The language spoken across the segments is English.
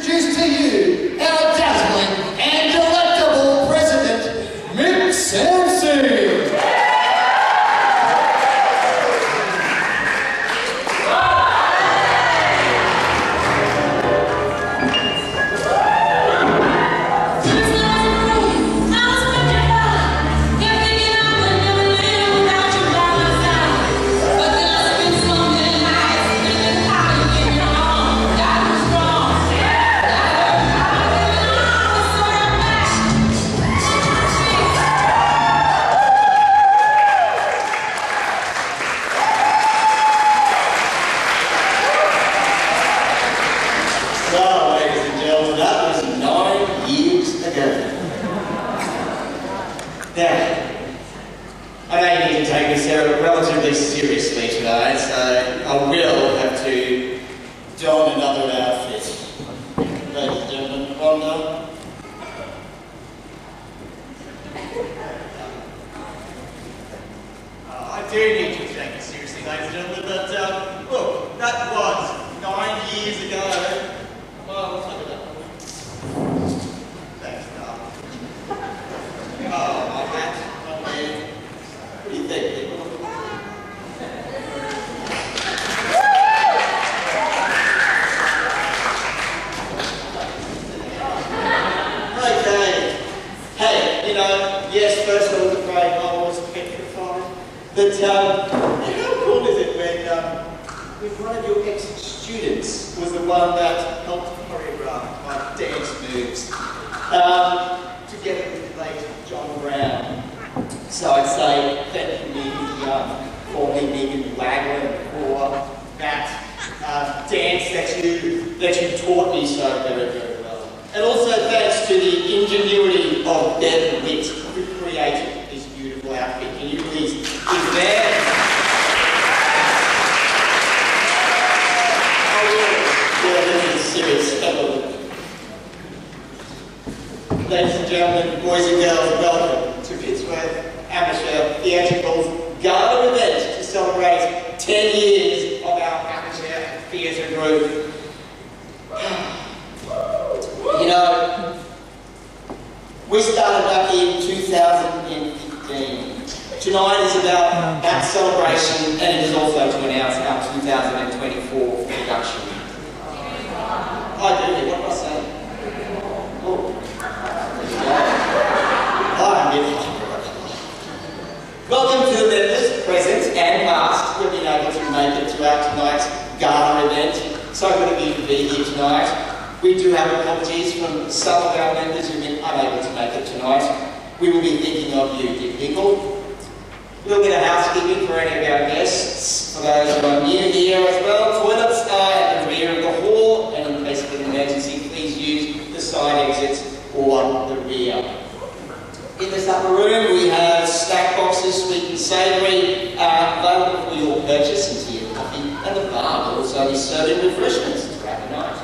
introduce to you our dazzling and delectable president, Mick Sampson. Relatively seriously tonight, so I will have to don another outfit. Ladies and gentlemen, Rhonda. I do need to take it seriously, ladies and gentlemen, but look, that was 9 years ago. Well, let's look at that. Thanks, Carl. Oh, my hat, my head. What do you think, people? Yes, first I was afraid I was petrified. But how cool is it when one of your ex-students was the one that helped choreograph my dance moves, together with the late John Brown. So I'd say thank you, Megan Young, formerly Megan Wagner, for that dance that you taught me so very, very well. And also thanks to the ingenuity of Deb Witt, who created this beautiful outfit. Can you please give them? Yeah, this is serious. Ladies and gentlemen, boys and girls, welcome to Pittsworth Amateur Theatrical Gala event to celebrate 10 years of our amateur theatre group. You know, we started back in 2015. Tonight is about that celebration, and it is also to announce our 2024 production. I do, what am I saying? Oh. Welcome to the members, present and past, who have been able to make it to our tonight's Gala event. So good of you to be here tonight. We do have apologies from some of our members who've been unable to make it tonight. We will be thinking of you, dear people. A little bit of housekeeping for any of our guests. For those who are new here as well, toilets are at the rear of the hall, and in case of an emergency, please use the side exits or the rear. In this upper room, we have snack boxes, sweet and savoury, available for your purchase into your coffee, and the bar will also be serving refreshments throughout the night.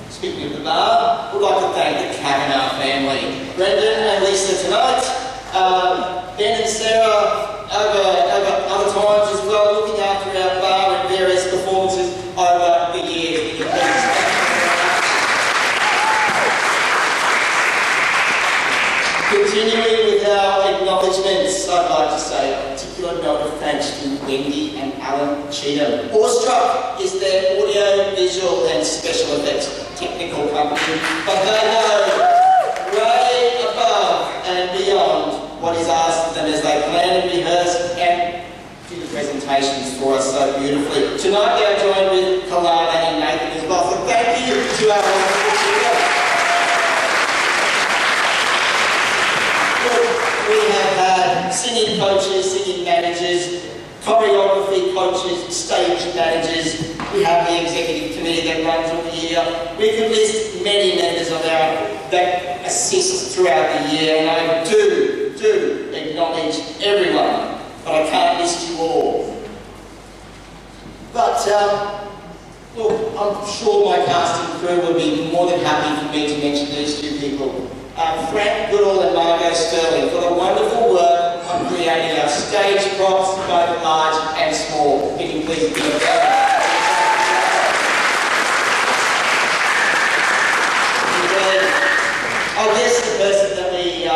Speaking of the bar, we'd like to thank the Kavanagh family. Brendan and Lisa tonight, Ben and Sarah over other times as well, looking after our bar and various performances over the years. Continuing with our acknowledgements, I'd like to say a particular note of thanks to Wendy and Alan Cheatham. Awestruck is their audio, visual and special effects technical company, but they go way above and beyond what is asked of them as they plan and rehearse and do the presentations for us so beautifully. Tonight they are joined with Kalana and Nathan as well, so thank you to our wonderful studio. We have had singing coaches, singing managers, choreography coaches, stage managers. We have the executive committee that runs all year. We can list many members of our that assist throughout the year, and I do acknowledge everyone, but I can't list you all. But look, I'm sure my casting crew will be more than happy for me to mention these two people. Frank Goodall and Margot Sterling for the wonderful work on creating our stage props, both large and small. Can you please give it up? I guess the person that we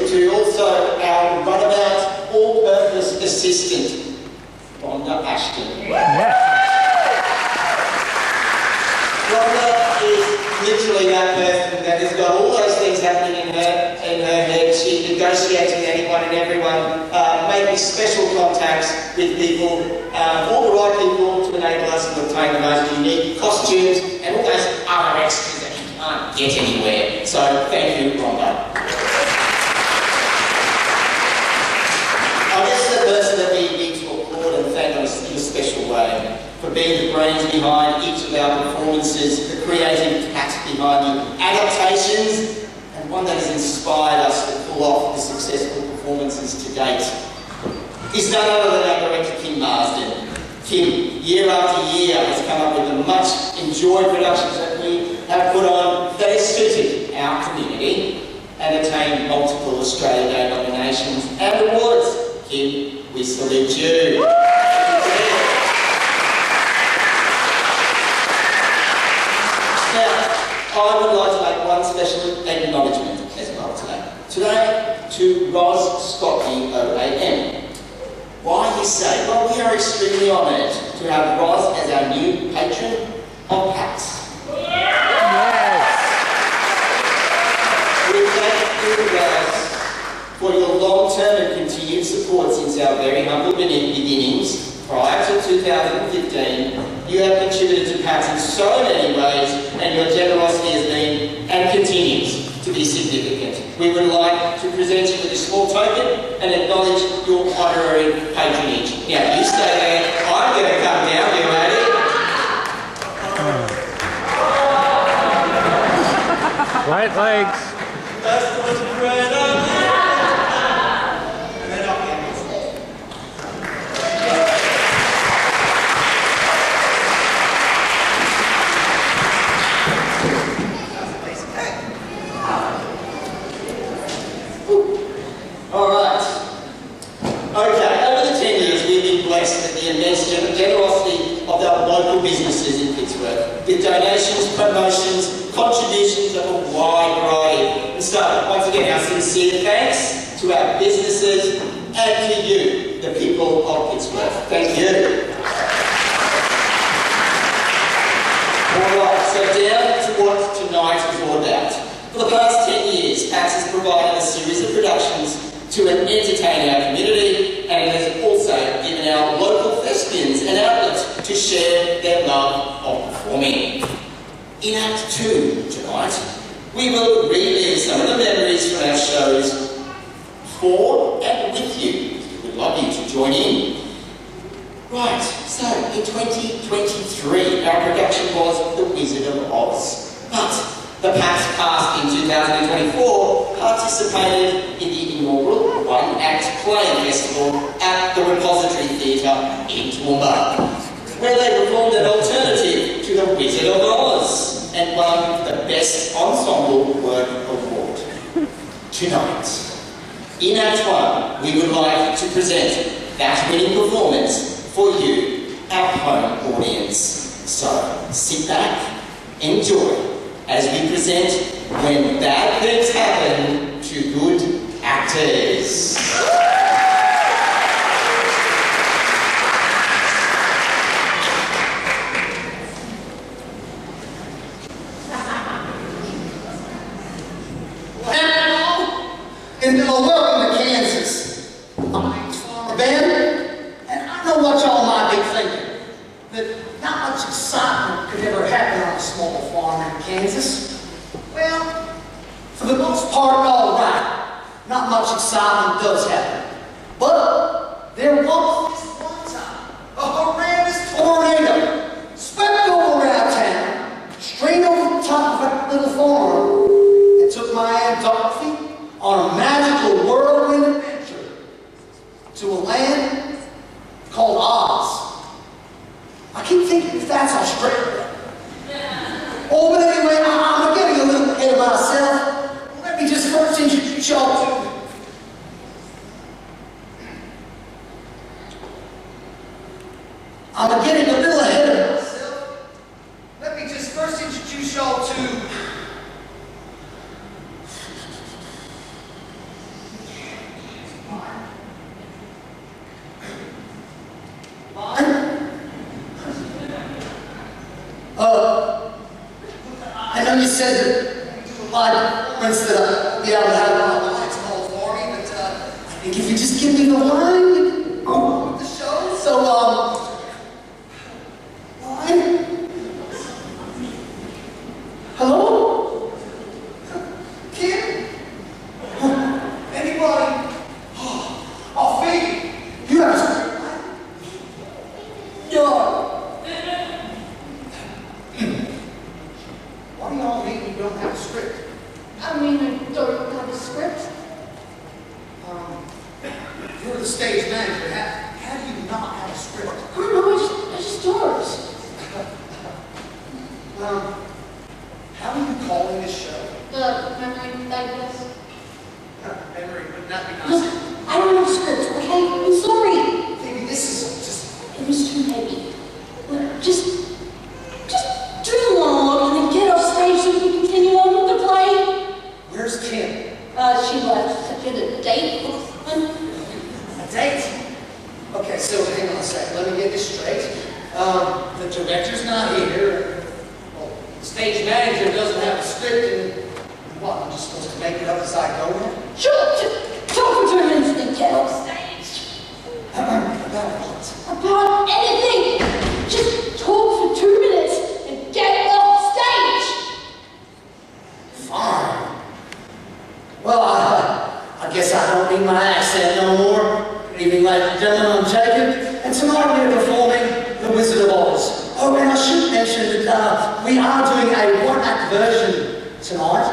to also our runabout all-purpose assistant, Rhonda Ashton. Rhonda is literally that person that has got all those things happening in her head. She negotiates with anyone and everyone, making special contacts with people, all the right people to enable us to obtain the most unique costumes and all those other extras that you can't get anywhere. So thank you, Rhonda. I guess the person that we need to applaud and thank in a special way for being the brains behind each of our performances, the creative cat behind the adaptations, and one that has inspired us to pull off the successful performances to date, is none other than our director, Kim Marsden. Kim, year after year, has come up with the much enjoyed productions that we have put on that has suited our community and attained multiple Australia Day nominations and awards. Kim, we salute you. Now, I would like to make one special acknowledgement as well today. Today, to Ros Scotty OAM. Why you say? Well, we are extremely honoured to have Ros as our new patron of PAX. We thank you, Ros, for your long-term and continued support since our very humble beginnings. Prior to 2015, you have contributed to PAX in so many ways, and your generosity has been and continues to be significant. We would like to present you with a small token and acknowledge your honorary patronage. Now, you stay there. I'm going to come down, you ready? Right legs. That's what's great. The immense generosity of our local businesses in Pittsworth, with donations, promotions, contributions of a wide variety. And so, once again, our sincere thanks to our businesses and to you, the people of Pittsworth. Thank you. Alright, so down to what tonight is all about. For the past 10 years, PAX has provided a series of productions to entertain our community, and it has also given our local thespians an outlet to share their love of performing. In Act 2 tonight, we will relive some of the memories from our shows for and with you. We'd love you to join in. Right, so in 2023, our production was The Wizard of Oz, but the PAX cast in 2024 participated in the inaugural one-act play festival at the Repository Theatre in Toowoomba, where they performed an alternative to The Wizard of Oz and won the Best Ensemble Work Award. Tonight, in Act 1, we would like to present that winning performance for you, our home audience. So, sit back, enjoy, as we present When Bad Things Happen to Good Actors. And welcome to Kansas. I'm Farmer Ben, and I know what y'all might be thinking, that not much excitement could ever happen on a small farm in Kansas. Well, for the most part, all right. Not much excitement does happen. But there was this one time, a horrendous tornado swept over our town, straight over the top of that little farm, and took my Aunt Dorothy on a magical whirlwind adventure to a land called Oz. I keep thinking if that's Australia. Oh, but anyway, I'm getting a little ahead of myself. Let me just first introduce y'all to... I'm getting a little ahead of myself. Let me just first introduce y'all to performance that I'll be able to have on my lights called for me, but I think if you just give me the line, you can go on with the show. So, line? Hello? Kim? Anybody? Oh, Phoebe, you have a script, right? No. What do y'all mean you don't have a script? I mean, I don't have a script. You're the stage manager. How do you not have a script? I don't know, I just don't. How are you calling this show? Memory, I guess. Memory, wouldn't that be Look, nice? I don't have a script, okay? I'm sorry. Phoebe, this is just... It was too heavy. Look, just do the monologue and then get off stage so we can continue on with the play. Where's Kim? She left. She had a date or something. A date? Okay, so hang on a second. Let me get this straight. The director's not here. Well, the stage manager doesn't have a script, and what, I'm just supposed to make it up as I go now? Sure, just talk for 2 minutes and then get off stage. About what? About anything. Just talk for 2 minutes and get off stage. Fine. Well, I guess I don't need my accent no more. Good evening, ladies and gentlemen, I'm Jacob, and tonight we're performing The Wizard of Oz. Oh, and I should mention that we are doing a one-act version tonight,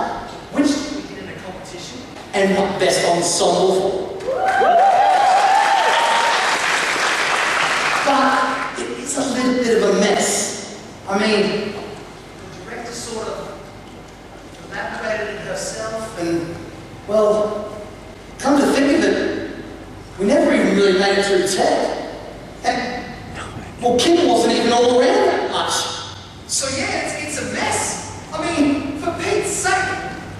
which we did in a competition, and won Best Ensemble for. But it's a little bit of a mess. I mean, the director sort of elaborated it herself, and, well, come to think of it, we never even really made it through tech. And, well, Kim wasn't even all around that much. So yeah, it's a mess. I mean, for Pete's sake,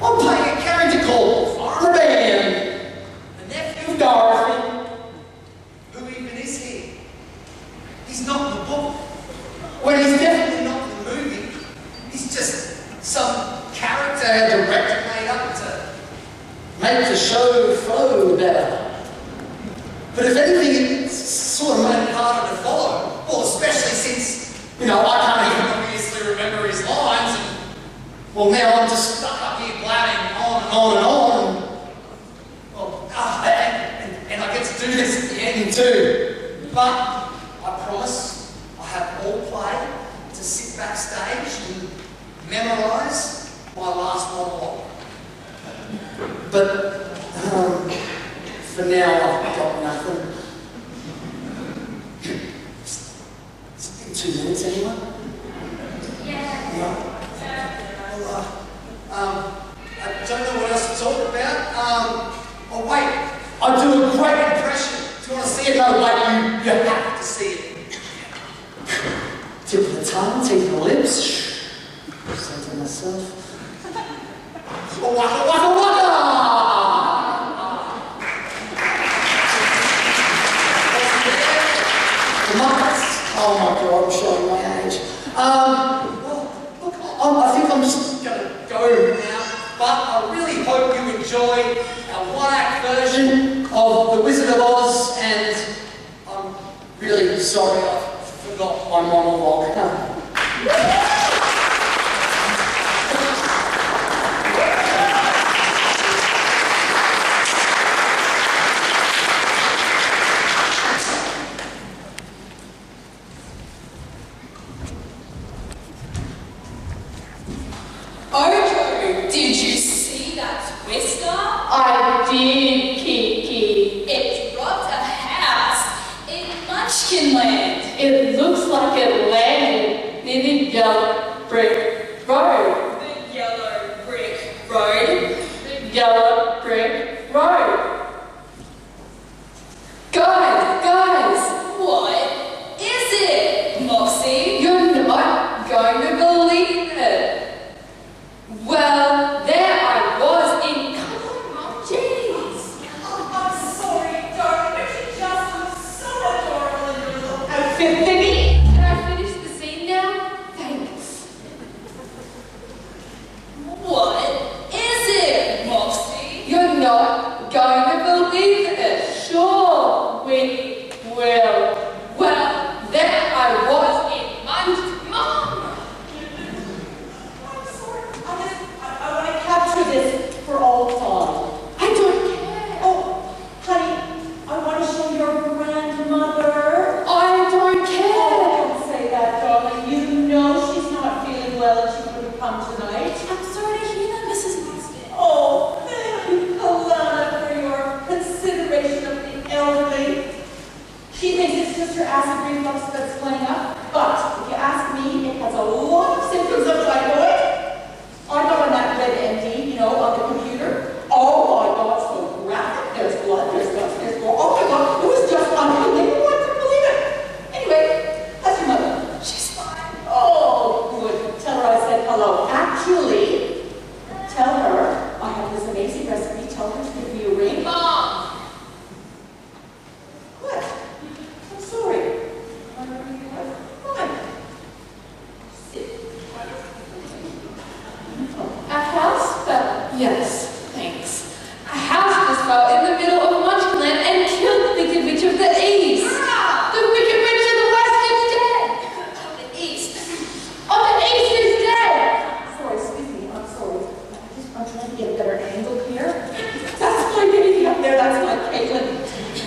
I'm playing a character called Farmer Ben, the nephew of Dorothy. Who even is he? He's not in the book. Well, he's definitely not in the movie. He's just some character a director made up to make the show flow better. But if anything, it's sort of made it harder to follow. Well, especially since, I can't even obviously remember his lines. And, well, now I'm just stuck up here blabbing on and on and on. Well, and I get to do this at the end too. But I promise I have all play to sit backstage and memorise my last monologue. But for now, I've got nothing. It's been 2 minutes anyway. Yeah. No? Well, I don't know what else to talk about. Oh wait, I do a great impression. Do you want to see it? No, wait, you have to see it. Tip of the tongue, teeth of the lips. Say to myself. Waka waka waka! Oh my God, I'm showing my age. Well, look, I think I'm just going to go now, but I really hope you enjoy our one-act version of The Wizard of Oz, and I'm really sorry I forgot my monologue. Ojo, did you see that twister? I did, Kiki. It dropped a house in Munchkinland. It looks like it landed near the yellow brick road. The yellow brick road. The yellow brick road. Guys! What is it, Moxie? You're not going to believe it. Well, there I was in jeez. I'm sorry, darling, but you just look so adorable in your little outfit. Phoebe, can I finish the scene now? Thanks. What is Yes, thanks. A house just fell in the middle of Munchland and killed the Wicked Witch of the East. The Wicked Witch of the West is dead. Of the East. Of the East is dead. Sorry, excuse me, I'm sorry. I'm trying to get a better angle here. That's my baby up there, that's my Caitlin.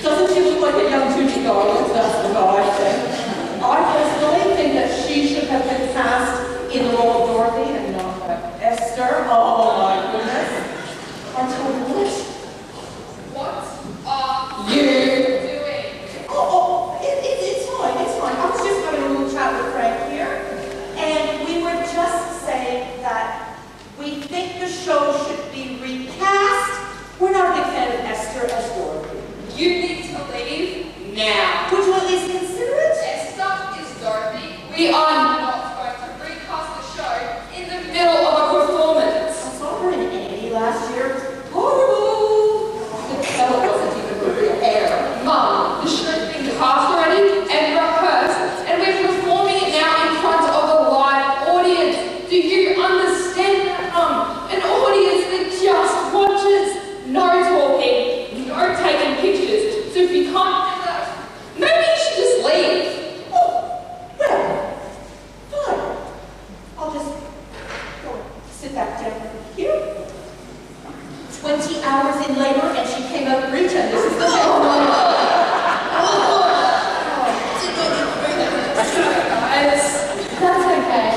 Doesn't she look like a young Judy Garland? That's the guy I think. I personally think that she should have been cast in the role of Dorothy and not Esther. Oh my goodness. Aren't you what? What are you doing? It's fine, it's fine. I was just having a little chat with Frank here, and we were just saying that we think the show should be recast. We're not a big fan of Esther as Dorothy. You need to leave now. Would you at least consider it? Esther is Dorothy. We are not going to recast the show in the middle of a performance. I saw her in Annie last year. Horrible! That wasn't even with real hair. Mum, the show's been cast already and rehearsed, and we're performing it now in front of a live audience. Do you understand that, Mum? An audience that just watches. No talking, no taking pictures. So if you can't do that, maybe you should just leave. Oh, well, fine. I'll just go sit back down here. 20 hours in labor and she came out rich and this is the That's okay.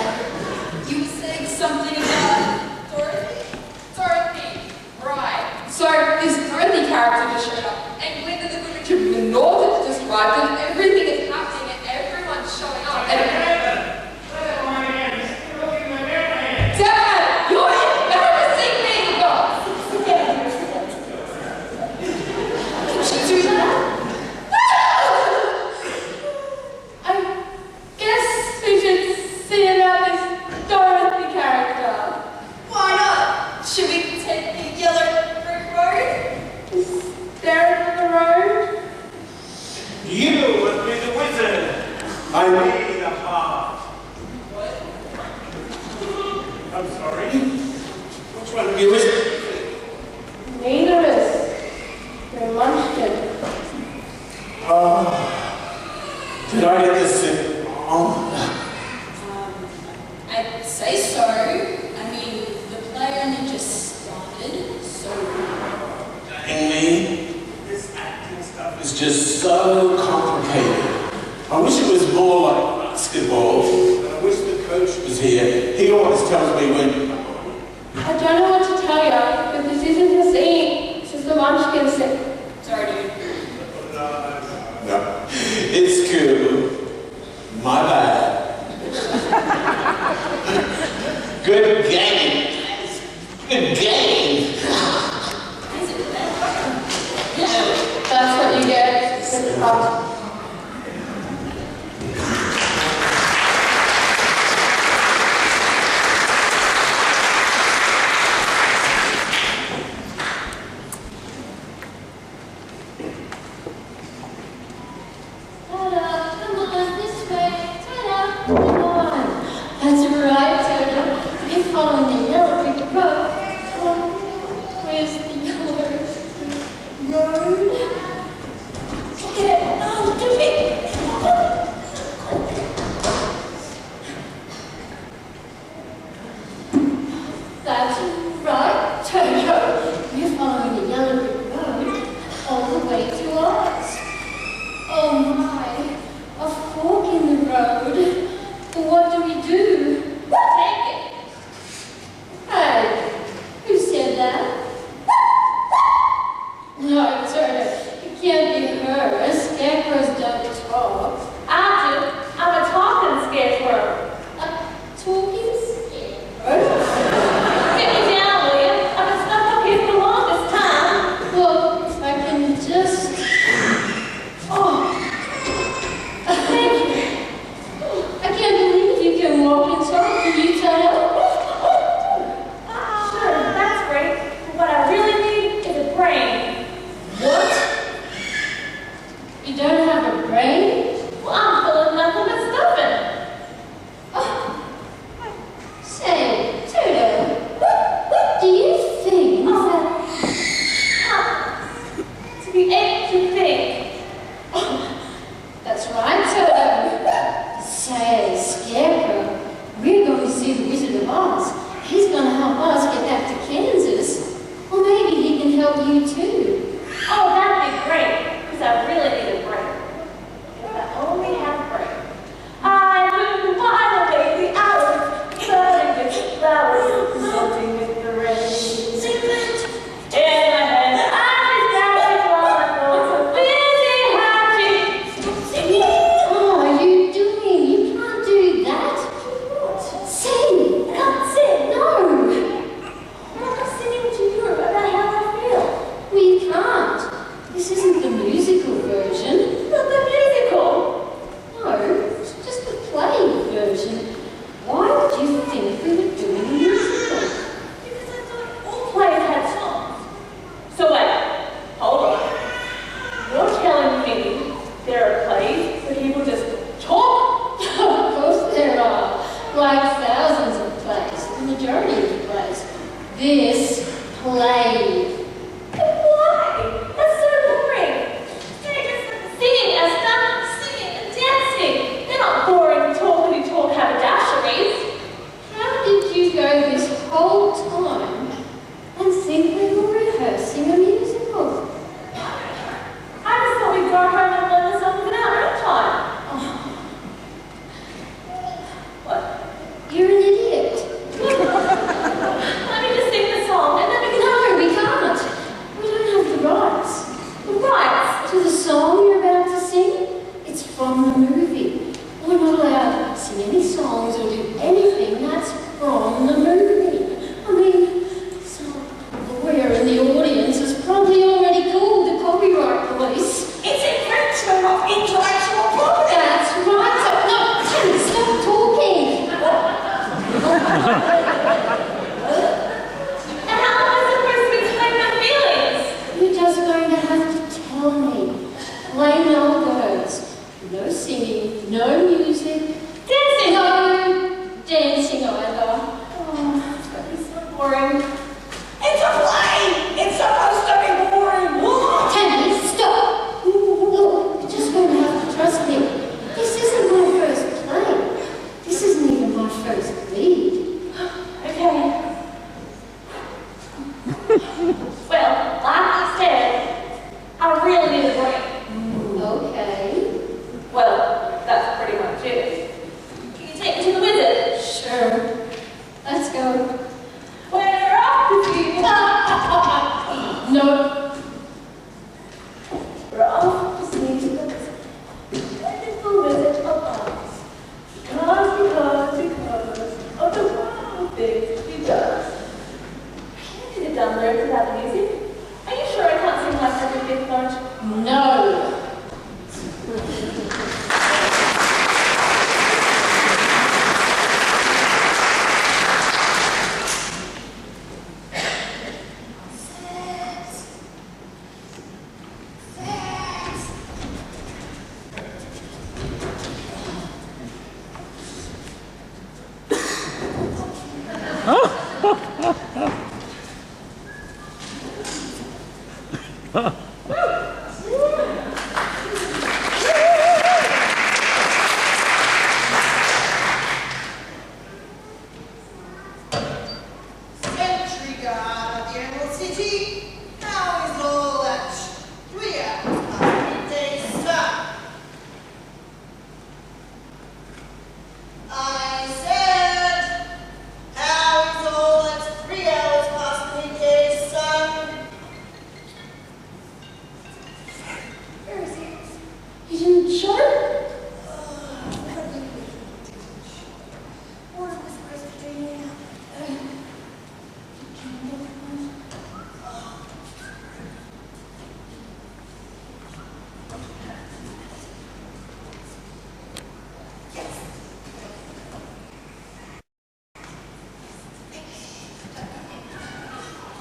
You were saying something about Dorothy? Dorothy, right. So this Dorothy character just showed up, and Glinda the Good Witch of the North has just arrived, and everything is happening, and everyone's showing up. Dad, you're embarrassing me! Can she do that? I guess we should see about this Dorothy character. Why not? Should we take the yellow brick road? Is there the road? You must be the wizard. I need a heart. What? I'm sorry. Which one of you is it? Neither is. They're Munchkin. Did I get this wrong? I'd say so. I mean, the play only just started, so... Dang me. This acting stuff is just so complicated. I wish it was more like basketball. I wish the coach was here. He always tells me when... I don't know what to tell you, but this isn't a scene. This is the Munchkin scene. Sorry, dude. No, it's cool. My bad. Good game. Good game. That's what you get. It's hot. Ta-da, come on, this way. Ta-da, come on. That's right, Tada. You're following the yellow brick road. Where's the yellow road? Get it. No, help you too. Oh, that'd be great, because I really need a break. If I only had a break. I wouldn't while away the hours, flirting with the flowers, floating with the rain. Sing it. In my head, I'm dancing while my thoughts are busy hatching. Oh, what are you doing? You can't do that. Sing. I can't sing. No. I'm not singing to you about how I feel. We can't. This isn't the musical version. Not the musical. No, it's just the play version. Why would you think we were doing a musical? Because I thought all plays had songs. So wait, hold on. You're telling me there are plays where people just talk? Of course there are. Like thousands of plays. The majority of the plays. This play. Why? That's so boring. They're just singing as stuff, singing and dancing. They're not boring talkity talk haberdasheries. How did you go this whole time and think we were rehearsing a musical? I just thought we'd go home and learn the songs in our own time. What? You're an idiot. Let me just sing the song and then we can No, we can't. We don't have the rights. the rights. To the song you're about to sing, it's from the movie. We're not allowed to sing any songs or do anything that's from the movie. I mean, some lawyer in the audience has probably already called the copyright police. It's infringement of intellectual property. That's right. So, no, Tim, stop talking. And how am I supposed to explain my feelings? You're just going to have to tell me. Plain old words. No singing, no music. Dancing. No dancing either. Oh, it's gonna be so boring. It's a play. It's supposed to be boring. Tammy, stop! Look, you're just going to have to trust me. This isn't my first play. This isn't even my first lead. Okay. Well, like I said, I really need a break. Okay. Well, that's pretty much it. Can you take me to the wizard? Sure. Let's go. We're off to see No. We're off to see the wizard. Wonderful wizard of Oz. Because of the wonderful things he does. Can't do the dumb lyrics without the music. Are you sure I can't sing like every fifth note? No. Sentry guard of the Emerald City, how is all that 3 hours past midday, sir? I said, how is all that 3 hours past midday, sir? Where is he? He didn't show? What am I supposed to do now?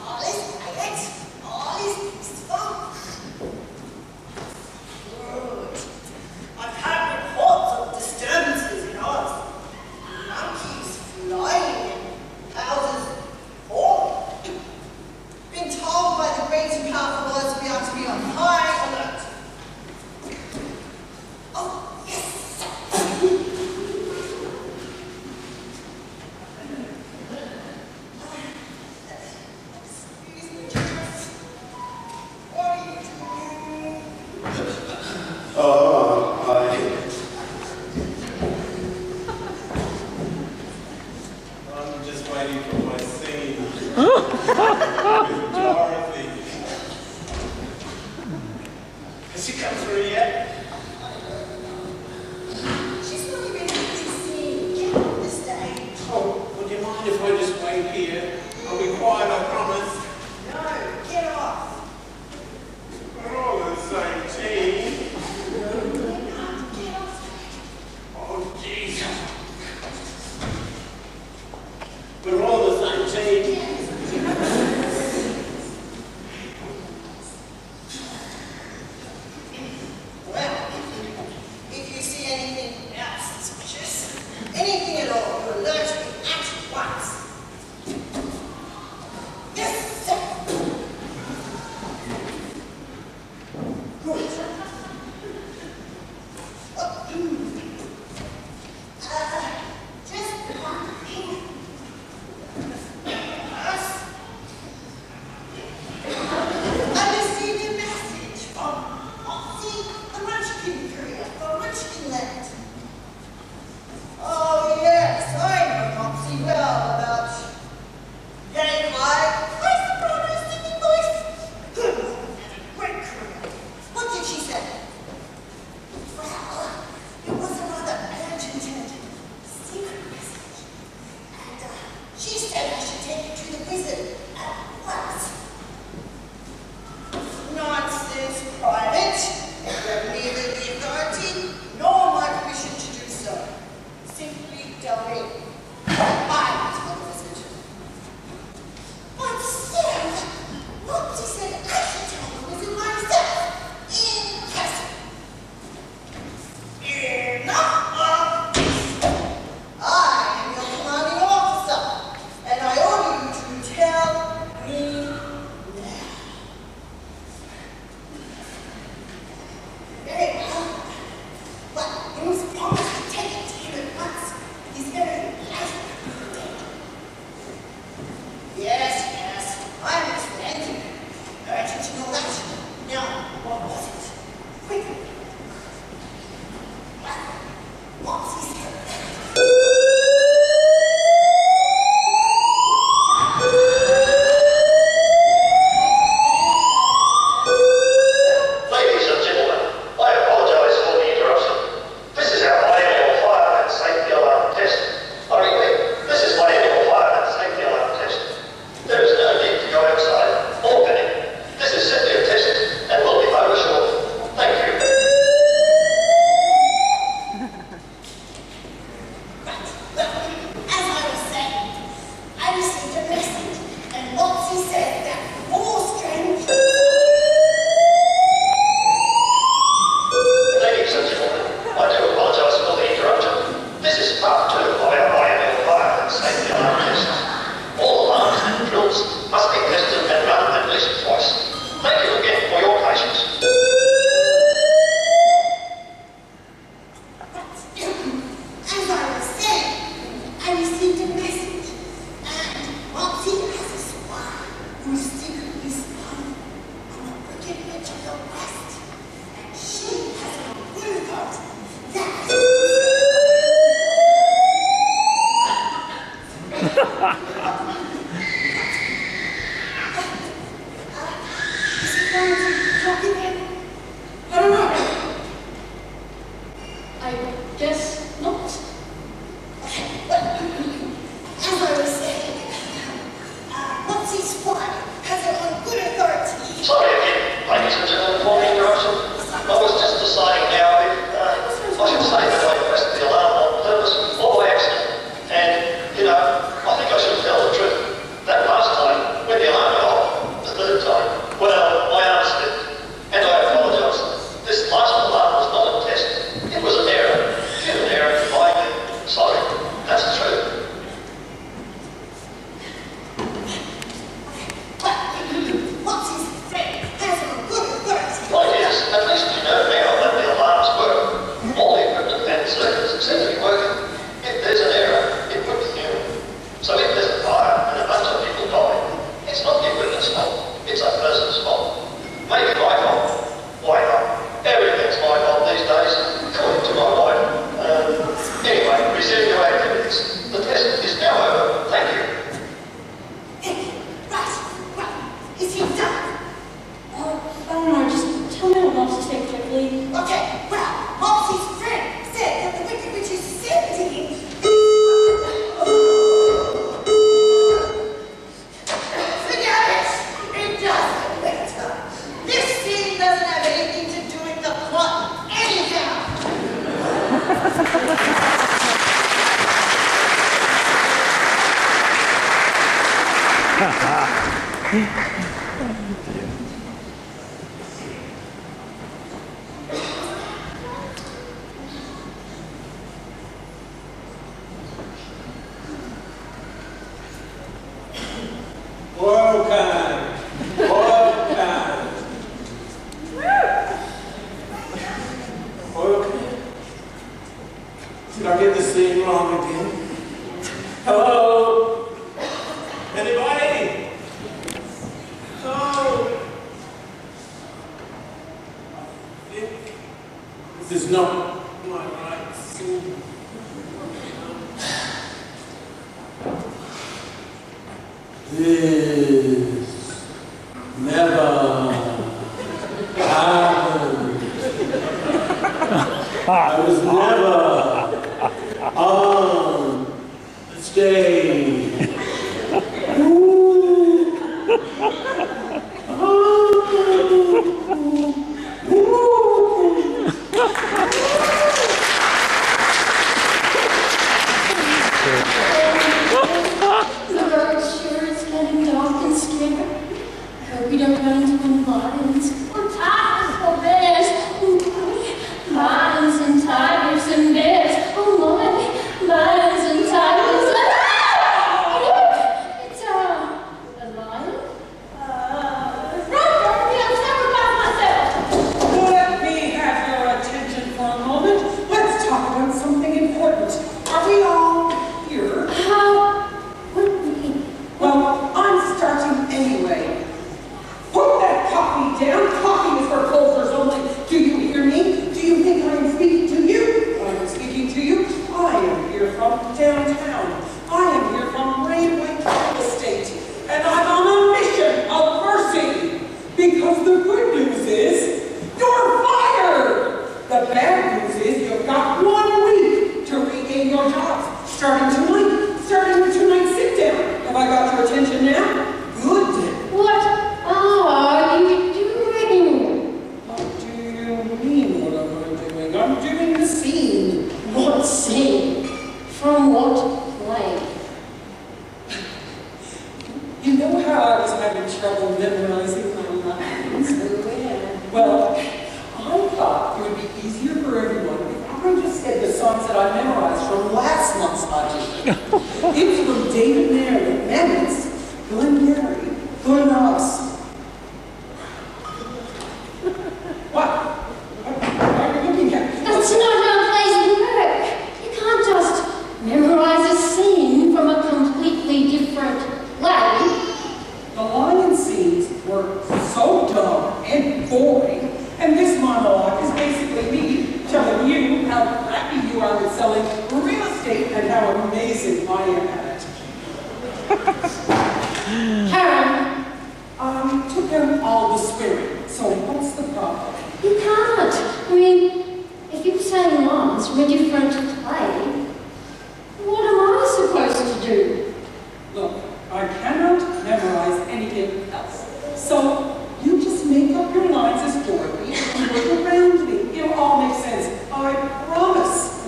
All is quiet. All is peaceful. Good. I've had reports of disturbances in Oz. Monkeys flying and houses falling. Been told by the great and powerful Oz we are to be on high alert. Oh, yes! Excuse me, Janice. message and all that. Now, what was it? Quickly. What's he said? Ladies and gentlemen, I apologise for the interruption. This is our biannual fire and safety alarm test. I repeat, this is my annual fire and safety alarm test. There is no need to go outside or panic. This is simply a test and will be over shortly. Thank you. Right. Well, as I was saying, I received a message, and once he said that 4 strange... Ladies and gentlemen, I do apologise for the interruption. This is part 2 of our biannual fire and safety alarm test. All alarms and drills must be tested and run at least twice. Thank you again for your patience. As I was saying, I received a message, and Mopsy has a spy who's secretly spying on the wicked witch of the West, and she has a word that... Is he going to talk again? I don't know. I guess not. Okay, well, as I was saying, Mopsy's spy has it on good authority. Sorry again, ladies and gentlemen, for the interruption. I was just deciding now if I should say that I pressed the alarm on purpose or by accident. And, you know, I think I should tell the truth. That last time, when the alarm went off, the third time, well, my arm slipped. And I apologise. This last alarm was not a test. It was an error. Human error. Sorry. That's the truth. Mopsy's friend has it on good authority. Well, yes, at least you know now that the alarms work. All the equipment and circuits seem to be working. If there's an error, it would be human. So if there's a fire and a bunch of people die, it's not the equipment's fault, it's a person's fault. Maybe my fault. Why not? Everything's my fault these days, according to my wife. Anyway, resume your activities. The test is now over. Thank you. Right, well, is he done? I don't know, just tell me what Mopsy said quickly. Okay, well, Mopsy's friend said that the wicked witch is said to him. Forget it! It doesn't matter. This scene doesn't have anything to do with the plot anyhow. Welcome. Welcome. Welcome. Did I get the scene wrong again? Hello? Anybody? Oh. This is not my right scene. This never happened. I was never on the stage. Sure, it's getting dark and scary. I hope we don't run into any lions or tigers or bears. Lions and tigers and bears. Oh my, lions and tigers. Look, it's a lion. Run, I'm sorry about myself. Let me have your attention for a moment. Let's talk about something important. Are we all here? What do you mean? Well, I'm starting anyway. Put that copy and how amazing I am at it. Karen, Took them all the swearing, so what's the problem? you can't. I mean, if you were saying lines from a different play, what am I supposed to do? Look, I cannot memorize anything else. So you just make up your lines as Dorothy and work around me. It'll all make sense. I promise.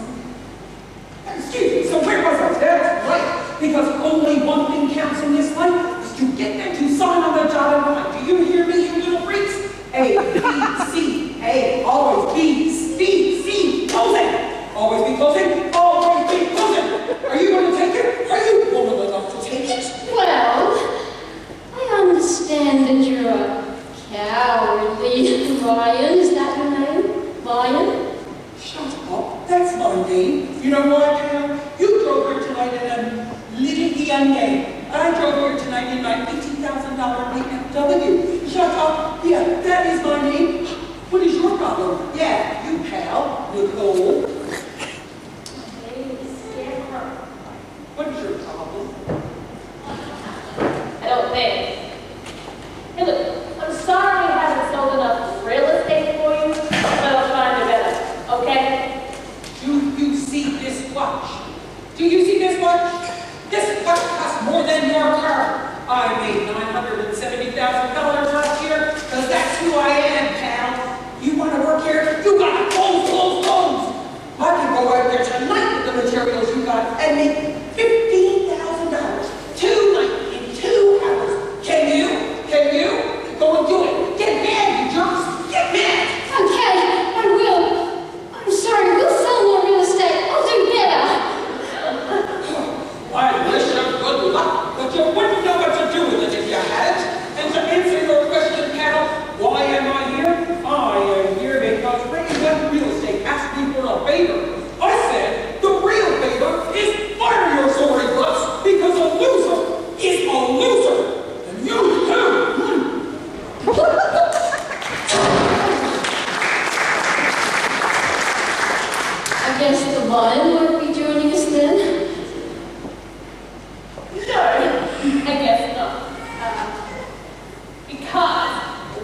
Excuse me, so where was I? That's right. Because only one thing counts in this life is to get them to sign on the dotted line. Do you hear me, you little freaks? A, B, C, A, always B, C, closing. Always be closing, always be closing. Are you going to take it? Are you woman enough to take it? Well, I understand that you're a cowardly lion. Is that your name? Lion? Shut up. That's my name. You know what, Cal? You drove here tonight in a Lydian name. I drove here tonight in my $18,000 BMW. Shut up. Yeah, that is my name. What is your problem? Yeah, you pal, Nicole. What is your problem? I don't think. Hey, look, I'm sorry I haven't sold enough real estate for you, but I'll try to do better, okay? Do you see this watch? Do you see this watch? This watch costs more than your car. I made $970,000 last year, because that's who I am, pal. You want to work here? You got clothes. I can go out there tonight with the materials you got and make $15,000 tonight in 2 hours. Can you? Go and do it. Get mad, you jerks. Get mad. Okay, I will. I'm sorry, we'll sell more real estate. I'll do better. I wish you good luck, but you wouldn't know what to do with it if you had it. And to answer your question, Carol, why am I here? I am here because Raven Real Estate asked me for a favor. I said the real favor is fire your sorry butts because a loser is a loser. And you too. I guess the lion won't be joining us then. No, I guess not. Because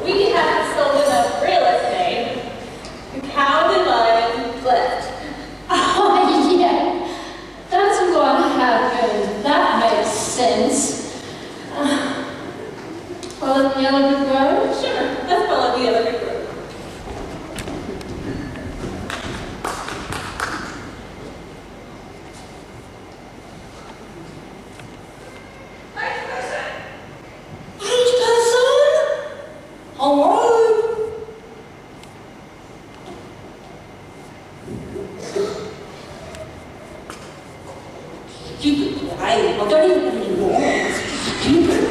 we haven't sold enough real estate, the cowardly lion left. Oh, yeah. That's what happened. That makes sense. Follow the elephant road? Sure, let's follow the elephant road. Hello? Stupid play. I don't even know any more. Stupid.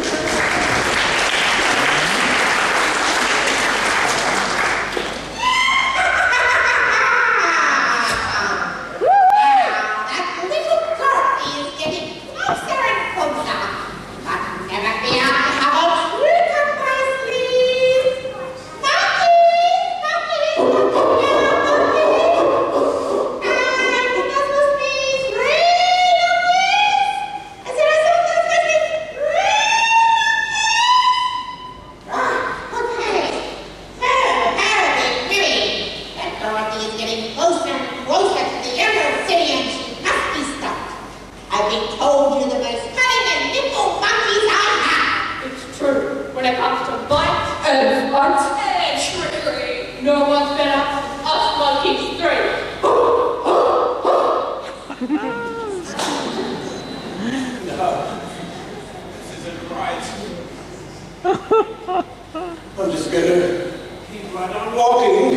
I'm just gonna keep right on walking.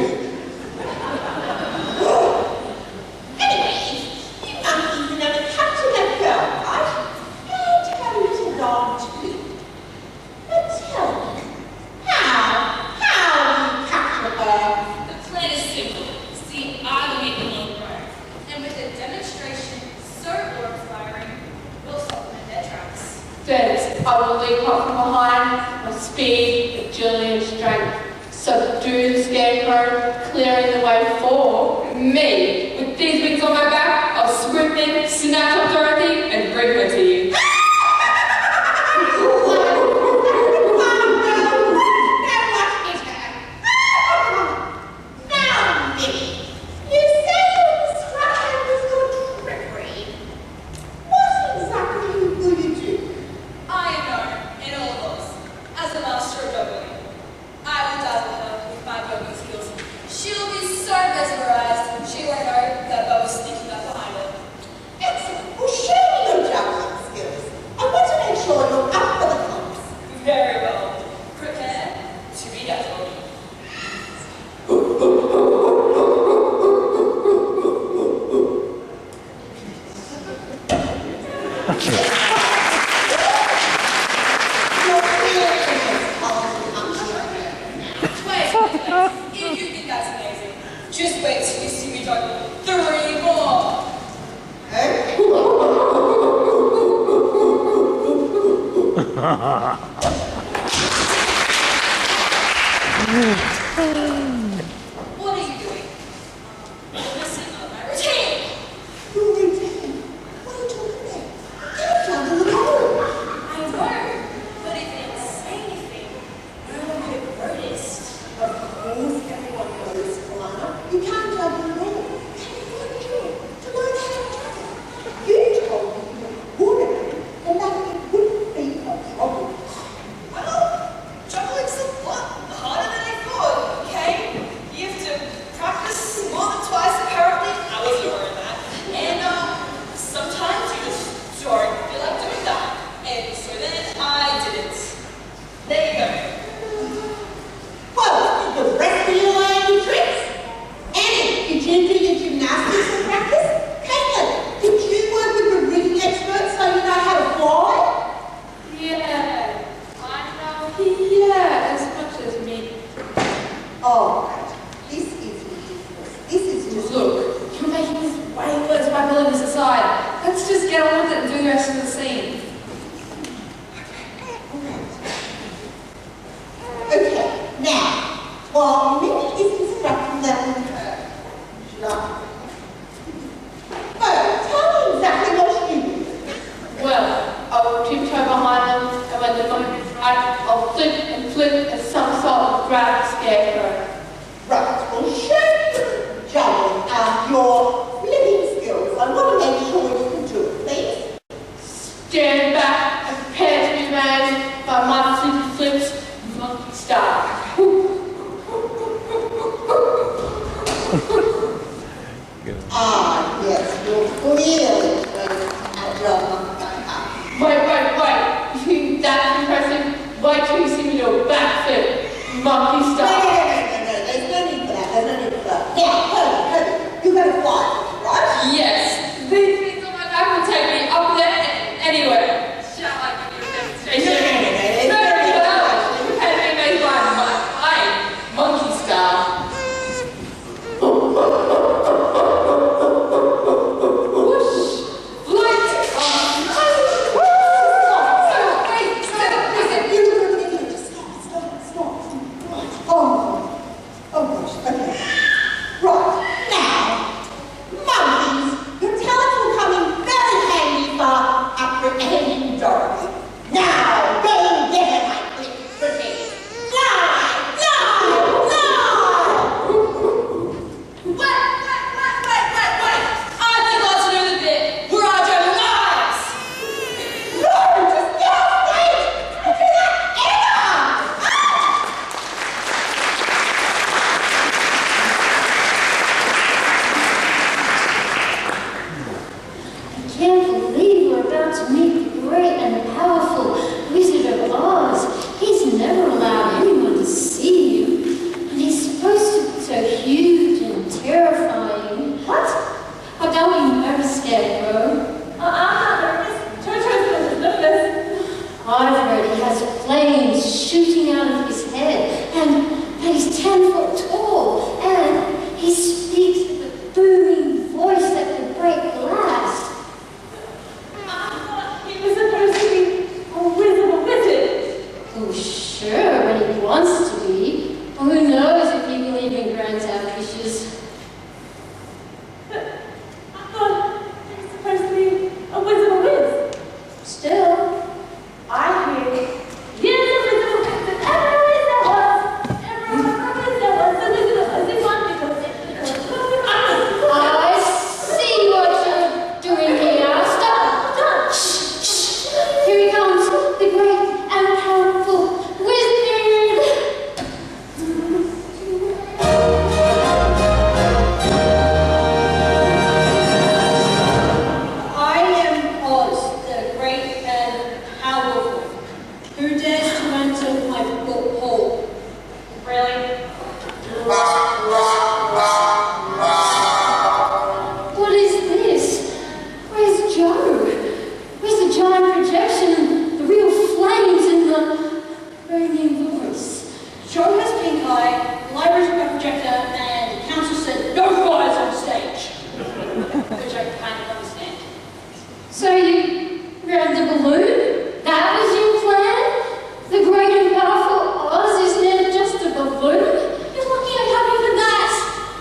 Anyway, you monkeys never captured that girl, right? And you have a little dog too. But tell me, how you capture her? The plan is simple. See, I will make the long run. And with a demonstration so awe-inspiring, we'll supplement their tracks. Then I will leap up from behind, my speed, agility, and strength. Subdue the scarecrow, clearing the way for me. With these wings on my back, I'll swoop everything, snatch up Dorothy, and bring her to you. supposed show has pink eye, the library's got a projector, and the council said no flies on stage. Which I kind of understand. So you grabbed the balloon? That was your plan? The great and powerful Oz is now just a balloon? You're lucky I have even that.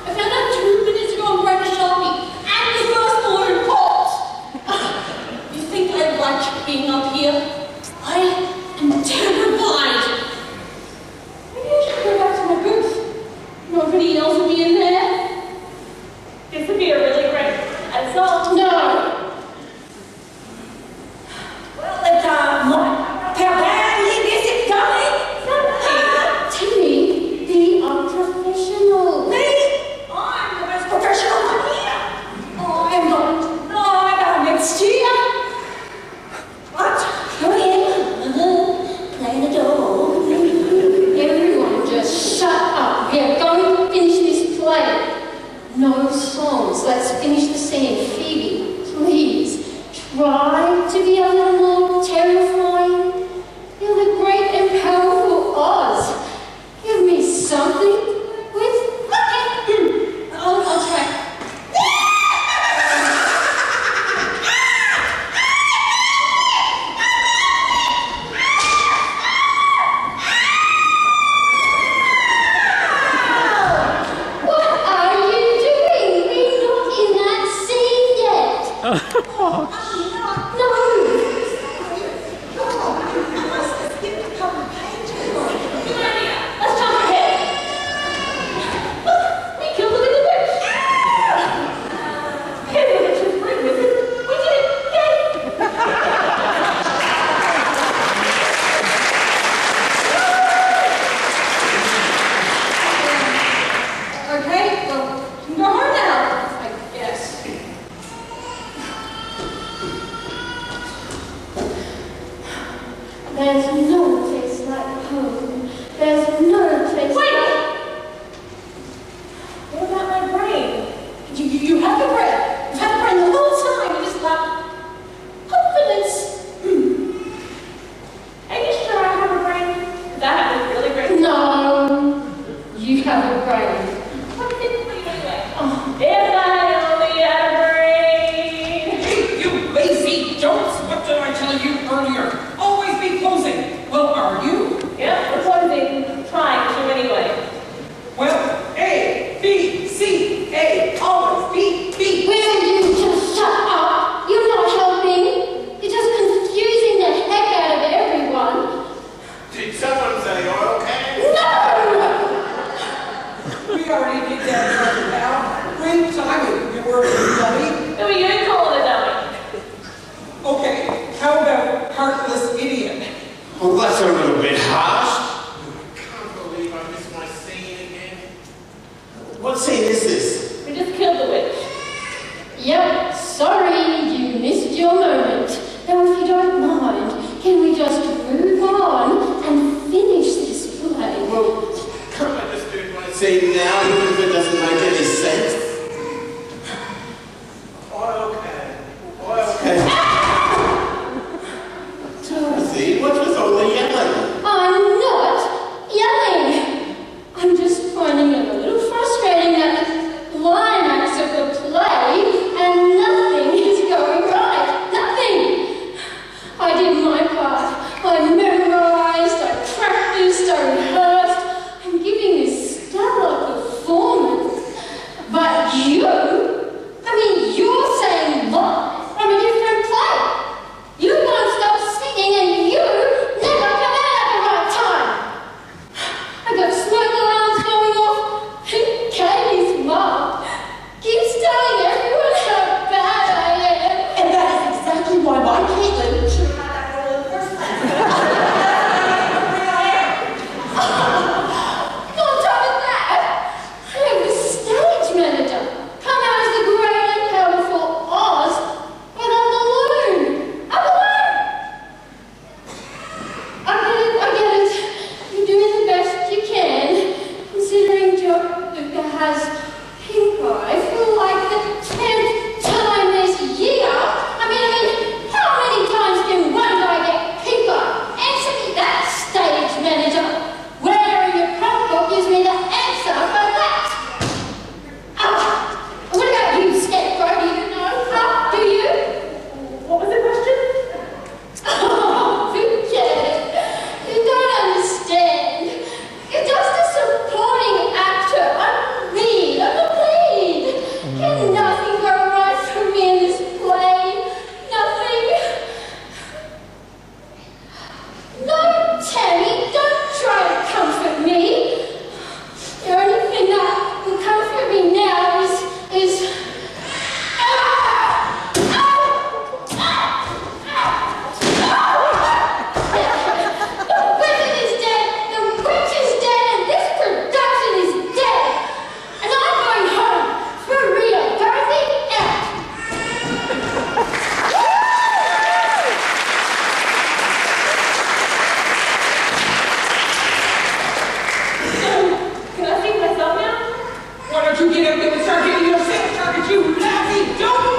I found out 2 minutes ago on British Army, and the first balloon popped. You think I like being up here? I am terrified. Maybe I should go back to my booth. Nobody else will be in there. This would be a really great ensemble. No. Well, it's my band music coming. Timmy, be unprofessional. Me? I'm the most professional one here. I'm not. No, I got next year. What? Go in. Play the dog. Everyone just shut up. We are going to finish this play. No songs. Let's finish the scene. Phoebe, please, try to be a little more terrifying. You're the great and powerful Oz. Give me something with... I'll try. What are you doing? We're not in that scene yet. No. Let's jump ahead. Look, we killed the little witch. Hey, the witch is free with it. We did it. Yay! Okay, well, you can go home now, I guess. There's no place like home. There's no place like... What about my brain? You have the brain. You've had the brain the whole time. You just lack confidence. Are you sure I have a brain? That was really great. No, you have a brain. What did it leave anyway? Oh, If I only had a brain. Hey, you lazy don'ts! What did I tell you earlier? Always be posing. Well, are you? Yeah, we're closing. Trying to anyway. Well, A, B, C, A, always B, B. will you just shut up? You're not helping. You're just confusing the heck out of everyone. Did someone say oil can? No! We already did that now. Great timing, you were buddy. Who are you calling a dummy? Okay, how about heartless idiot? Oh, that's a little bit harsh. I can't believe I missed my scene again. What scene is this? We just killed the witch. Yep, sorry, you missed your moment. Now, if you don't mind, can we just move on and finish this play? Well, can't I just do my scene now, even if it doesn't make any sense? Oil can. Oil can. Dorothy, what was all the yelling? I'm not yelling. I'm just finding it a little frustrating that the climax of the play and nothing is going right. Nothing. I did my part. I memorized, I practiced, I rehearsed. I'm giving this stellar performance. Don't you get up there and start hitting your sales target, you lazy dope!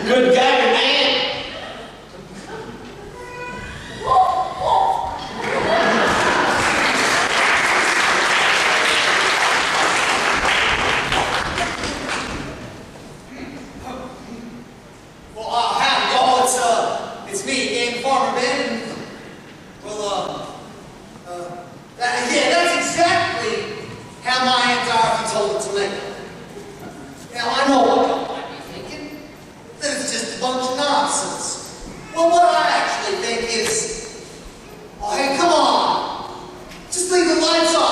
Good game, man. Well, howdy, y'all. It's me again, Farmer Ben. Well, yeah, that's exactly how my Aunt Dorothy told it to me. Now, I know what y'all might be thinking, that it's just a bunch of nonsense. Well, what I actually think is, oh, hey, come on. Just leave the lights on.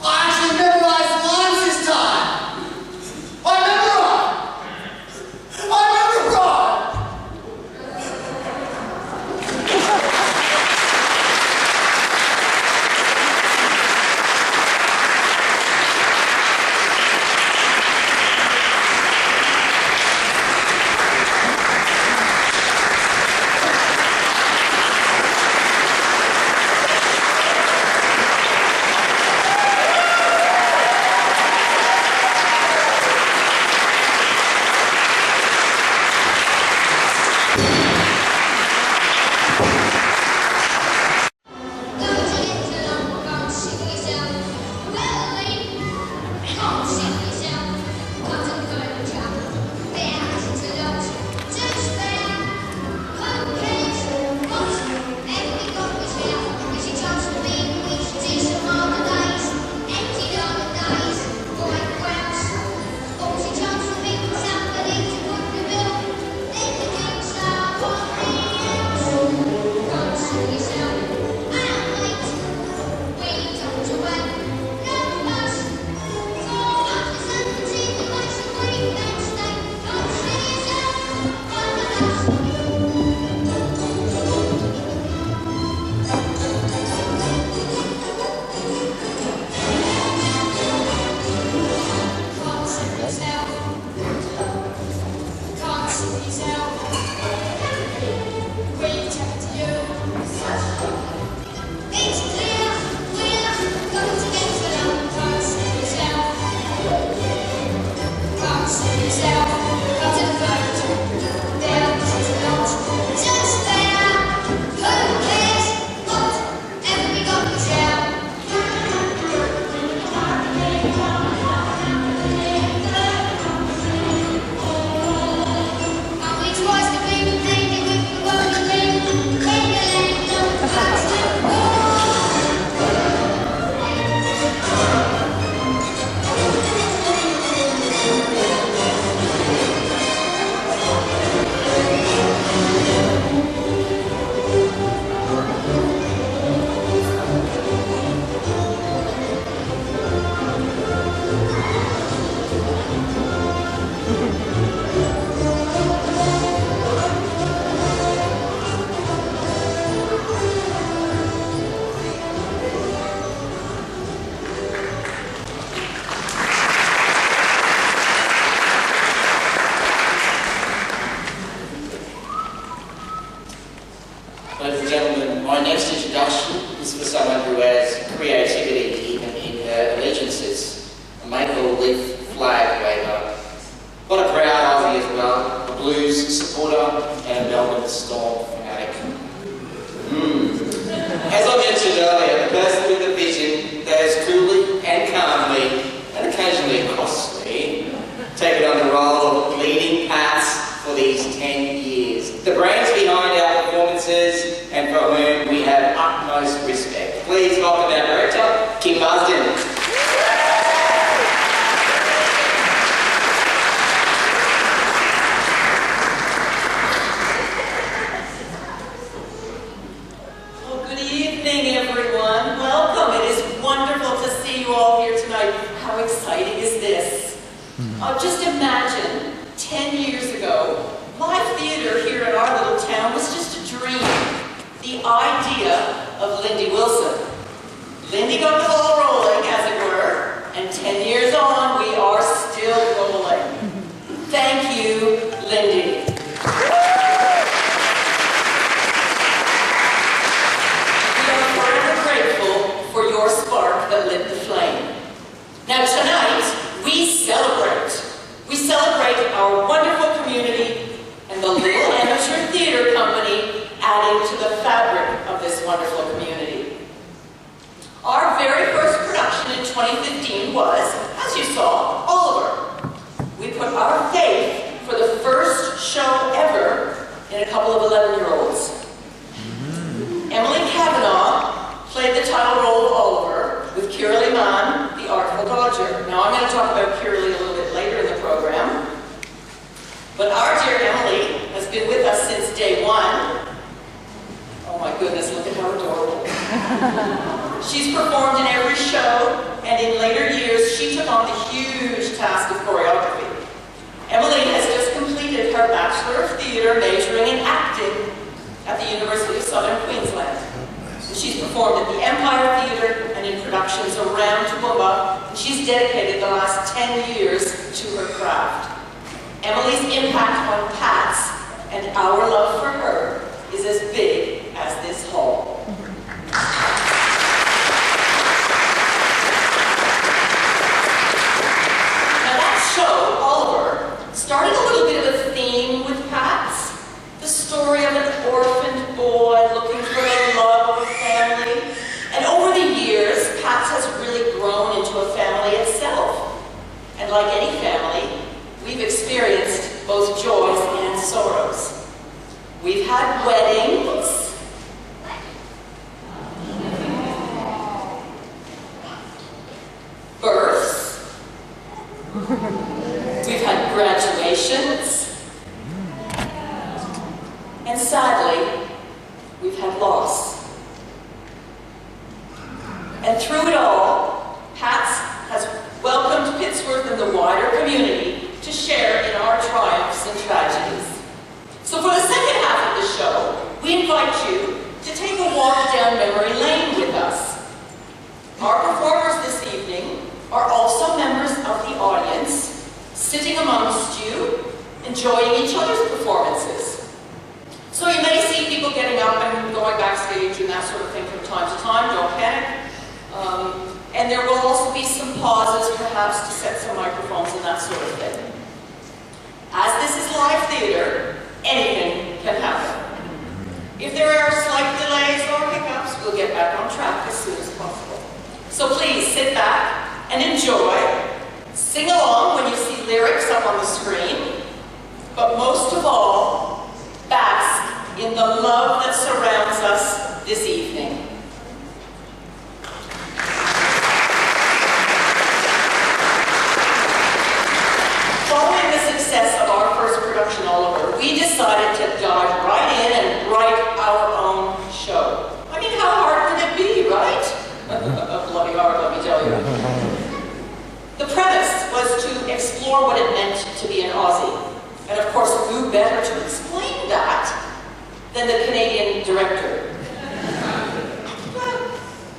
I actually memorized the lines this time. I memorized. Ladies and gentlemen, my next introduction is for someone who has creativity even in her allegiances. A maple leaf flag waver. What a proud Aussie as well. A blues supporter and a Melbourne Storm fanatic. As I mentioned earlier, the person with a vision that has coolly and calmly and occasionally crossly taken on the role of leading Pats for these 10 years. The brains behind our performances and for whom we have utmost respect. Please welcome our director, Kim Marsden. Well, good evening, everyone. Welcome. It is wonderful to see you all here tonight. How exciting is this? Just imagine, 10 years ago, live theater here in our little town was just a dream. The idea of Lindy Wilson. Lindy got the ball rolling, as it were, and 10 years on, we are still rolling. Thank you, Lindy. put our faith for the first show ever in a couple of 11-year-olds. Emily Kavanaugh played the title role of Oliver with Kiralee Mann, the Artful Dodger. Now I'm going to talk about Kiralee a little bit later in the program. But our dear Emily has been with us since day one. Oh my goodness, look at how adorable. She's performed in every show, and in later years, she took on the huge task of choreography. Emily has just completed her Bachelor of Theatre majoring in acting at the University of Southern Queensland. And she's performed at the Empire Theatre and in productions around Toowoomba, and she's dedicated the last 10 years to her craft. Emily's impact on Pat's and our love for her is as big as this hall. Now that show, Oliver, started a little bit of a theme with Pat's. The story of an orphaned boy looking for the love of a family. And over the years, Pat's has really grown into a family itself. And like any family, we've experienced both joys and sorrows. We've had weddings. Births. We've had graduations. And sadly, we've had loss. And through it all, Pat's has welcomed Pittsworth and the wider community to share in our triumphs and tragedies. So for the second half of the show, we invite you to take a walk down memory lane with us. Our performers this evening are also members of the audience, sitting amongst you, enjoying each other's performances. So you may see people getting up and going backstage and that sort of thing from time to time, don't panic. And there will also be some pauses, perhaps, to set some microphones and that sort of thing. As this is live theater, anything can happen. If there are slight delays or hiccups, we'll get back on track as soon as possible. So please sit back and enjoy. Sing along when you see lyrics up on the screen. But most of all, bask in the love that surrounds us this evening. Following the success of our first production, Oliver, we decided to dive right in and write our own show. I mean, how hard would it be, right? Bloody hard, let me tell you. The premise was to explore what it meant to be an Aussie. And of course, who better to explain that than the Canadian director?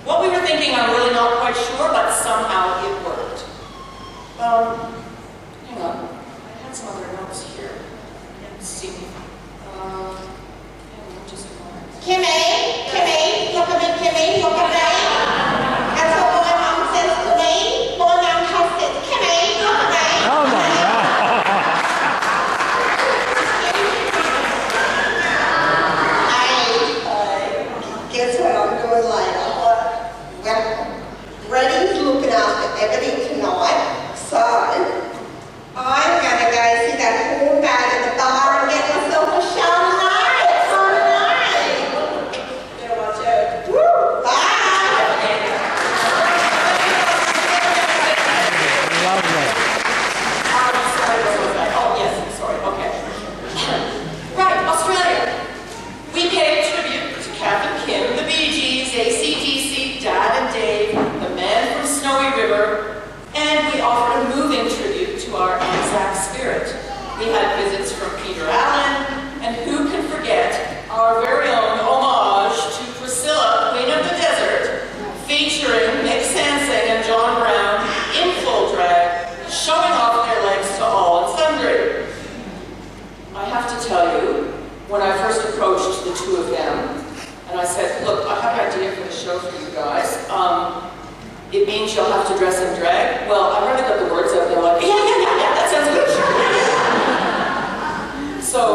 What we were thinking, I'm really not quite sure, but somehow it worked. Hang on, I had some other notes here. Let's see. Just a moment. Kimmy, look at me, Kimmy, look at me. That's what my mum says to me. My mum has said, Kimmy, look at me. Oh my God. Guess what I'm doing later? Well, Reddy's looking after everything tonight, so I'm going to go see that poor bag at the bar and get myself a Chardonnay. Better watch out. Woo! Bye! Lovely. Oh, yes, sorry, okay. Right, Australia. We pay tribute to Kath and Kim, the Bee Gees, AC/DC, Dad and Dave, the Man from Snowy River, and we offer a moving tribute to our Anzac spirit. We had visits from Peter Allen, and who can forget our very own homage to Priscilla, Queen of the Desert, featuring Mick Sansing and John Brown in full drag, showing off their legs to all and sundry. I have to tell you, when I first approached the two of them, and I said, look, I have an idea for the show for you guys. It means you'll have to dress in drag. Well, I already got the words out there like, yeah, that sounds good, sure. So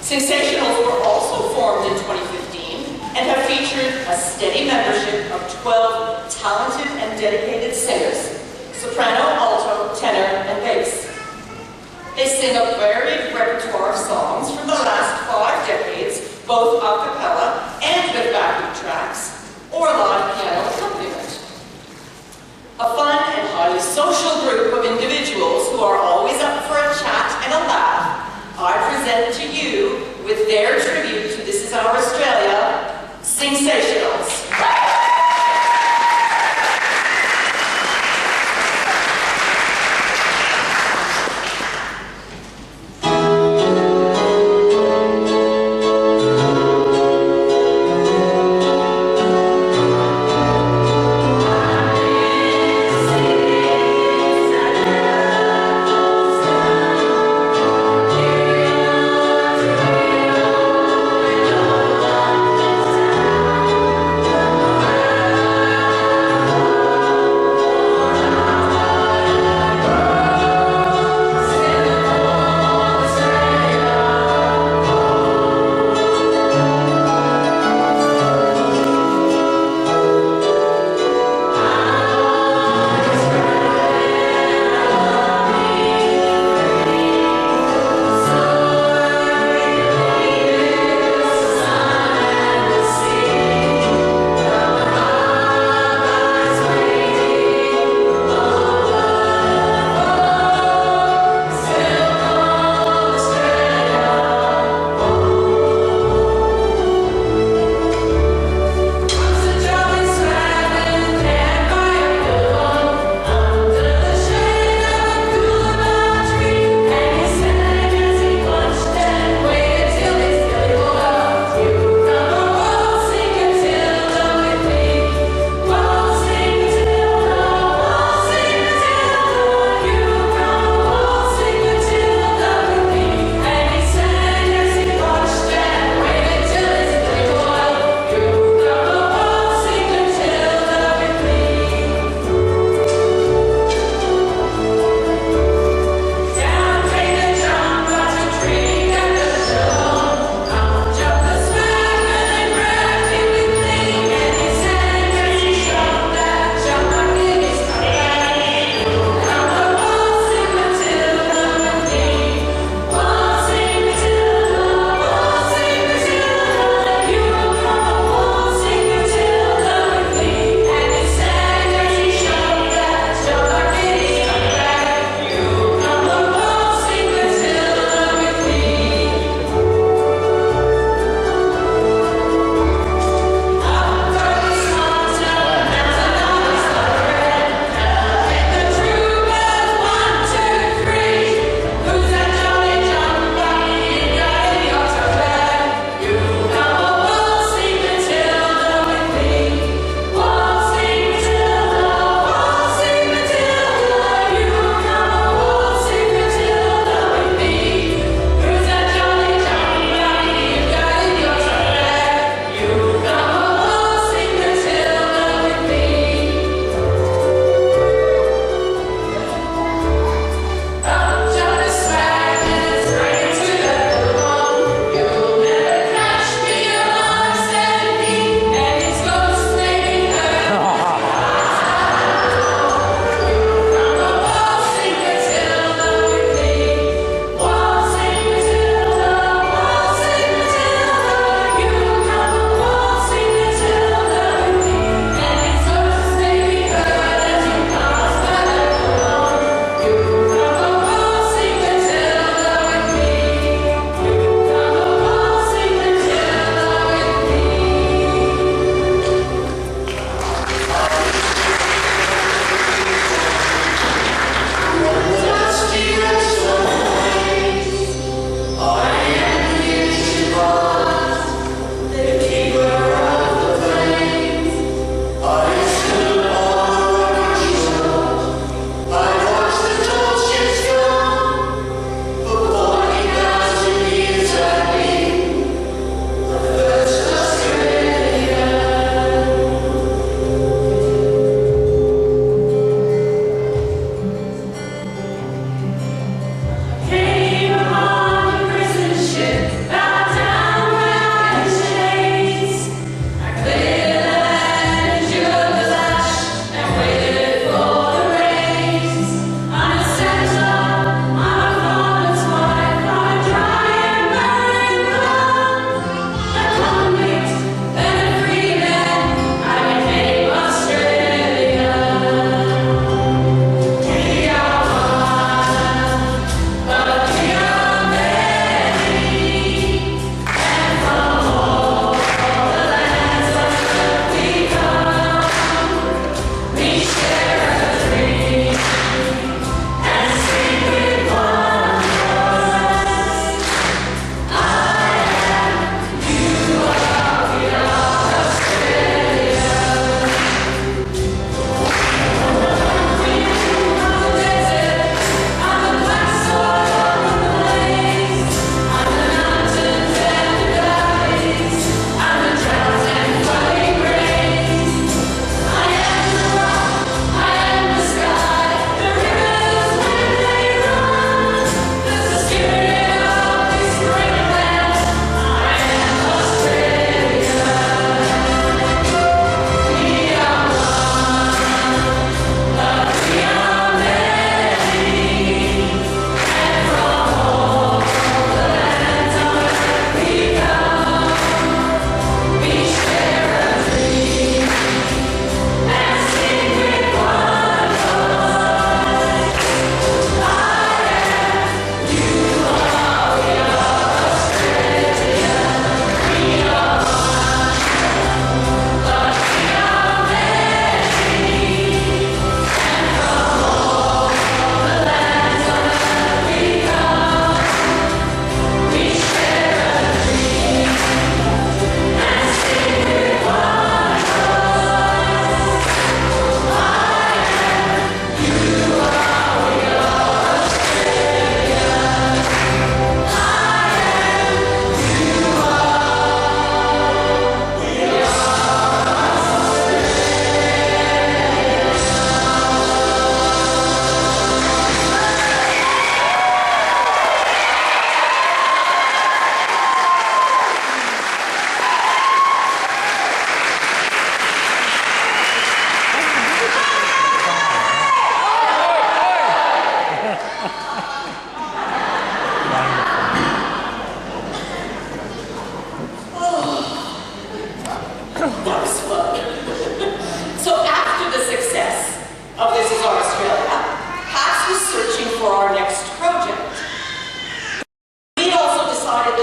Sensationals were also formed in 2015 and have featured a steady membership of 12 talented and dedicated singers, soprano, alto, tenor, and bass. They sing a varied repertoire of songs from the last 5 decades, both a cappella and with backing tracks, or live piano accompaniment. A fun and highly social group of individuals who are always up for a chat and a laugh, I present to you, with their tribute to This Is Our Australia, Sensationals. Thank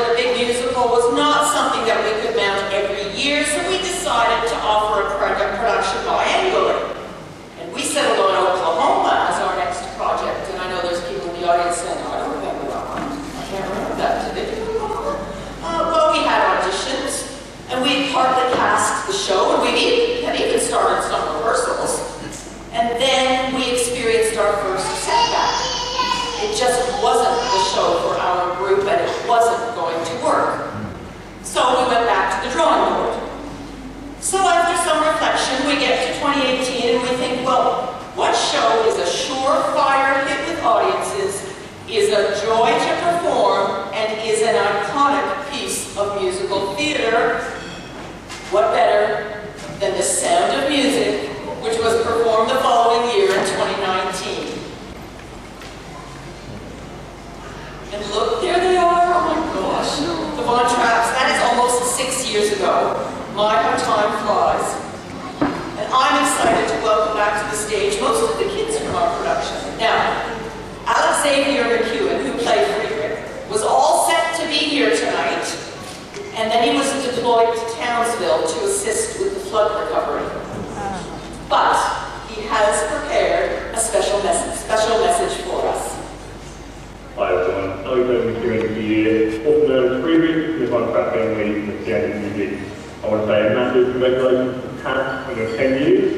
that a big musical was not something that we could mount every year, so we decided to offer a production biannually. And we settled on Oklahoma as our next project. And I know there's people in the audience saying, "Oh, I don't remember that one. I can't remember that. Did they do Oklahoma?" Well, we had auditions, and we partly cast the show, and we had even started some rehearsals. And then we experienced our first setback. It just wasn't the show for our group, and it wasn't going to work. So we went back to the drawing board. So after some reflection, we get to 2018 and we think, well, what show is a surefire hit with audiences, is a joy to perform, and is an iconic piece of musical theater? What better than The Sound of Music, which was performed the following year in 2019. And look, there they are, oh my gosh. The Von Trapps, that is almost 6 years ago. My, how time flies. And I'm excited to welcome back to the stage most of the kids from our production. Now, Alexander McEwen, who played Friedrich, was all set to be here tonight, and then he was deployed to Townsville to assist with the flood recovery. But he has prepared a special message for us. Hi everyone, Alexander McEwen here, also known as Friedrich, the Von Trapp family in the Sound of Music. I want to say a massive congratulations to Pat on your 10 years,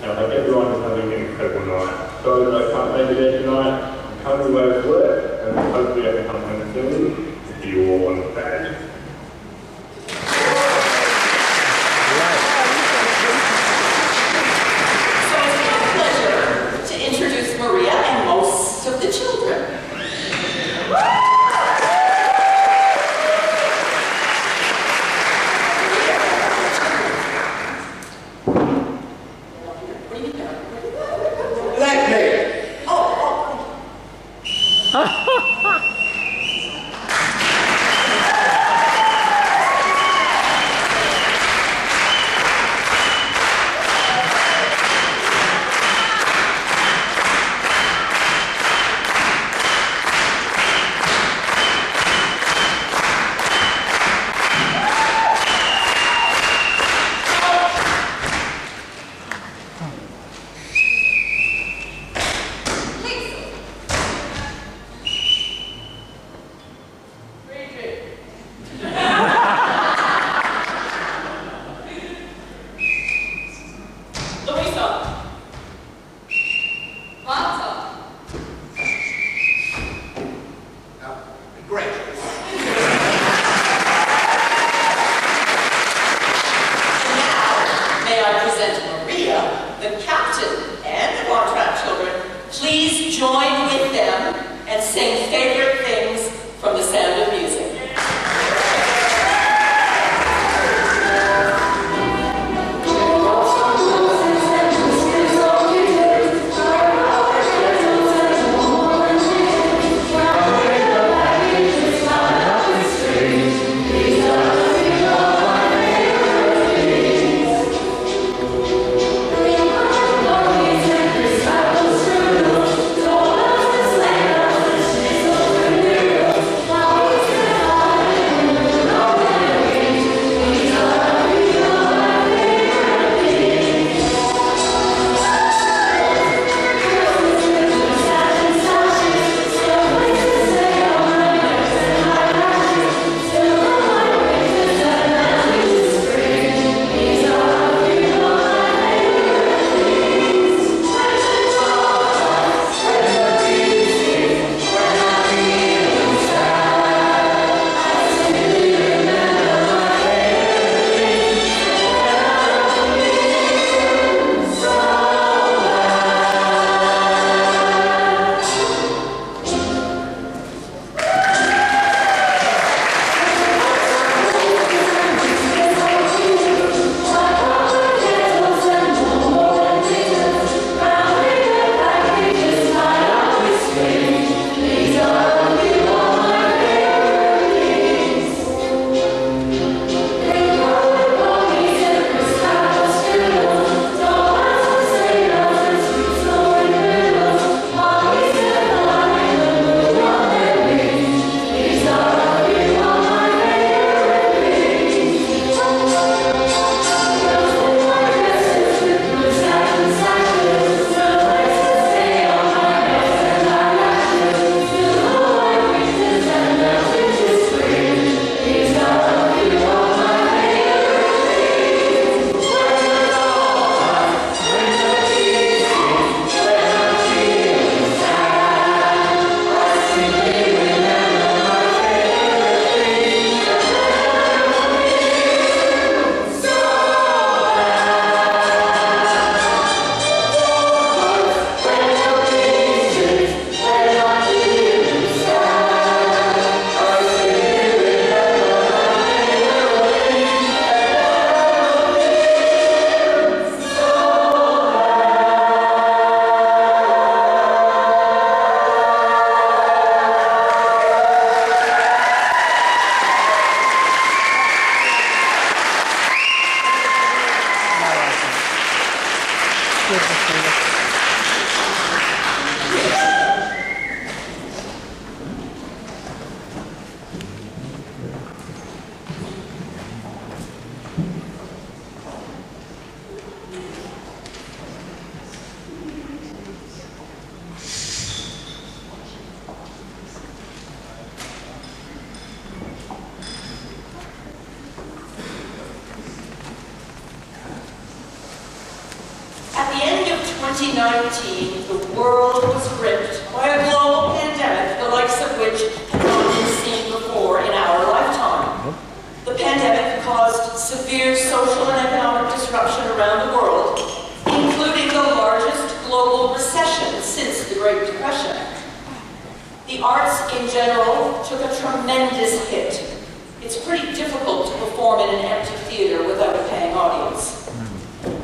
and I hope everyone is having an incredible night. Sorry that I can't make it there tonight, I'm currently away at work, and hopefully I can come home soon to see you all on the stage. So it's my pleasure to introduce Maria and most of the children. 2019, the world was gripped by a global pandemic, the likes of which had not been seen before in our lifetime. The pandemic caused severe social and economic disruption around the world, including the largest global recession since the Great Depression. The arts in general took a tremendous hit. It's pretty difficult to perform in an empty theater without a paying audience.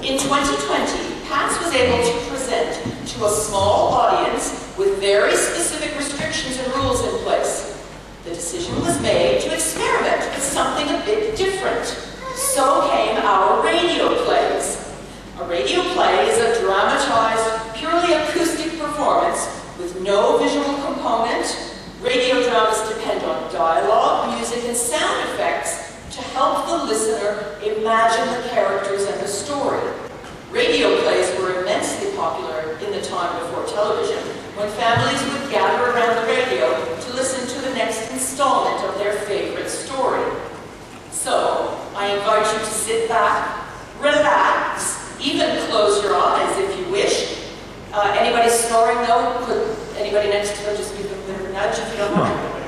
In 2020, Pats was able to present to a small audience with very specific restrictions and rules in place. The decision was made to experiment with something a bit different. So came our radio plays. A radio play is a dramatized, purely acoustic performance with no visual component. Radio dramas depend on dialogue, music, and sound effects to help the listener imagine the characters and the story. Radio plays were immensely popular in the time before television, when families would gather around the radio to listen to the next installment of their favorite story. So, I invite you to sit back, relax, even close your eyes if you wish. Anybody snoring though? Could anybody next to them just give them a bit of a nudge if you don't mind?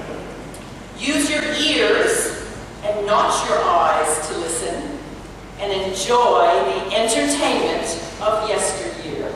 Use your ears and not your eyes to listen, and enjoy the entertainment of yesteryear.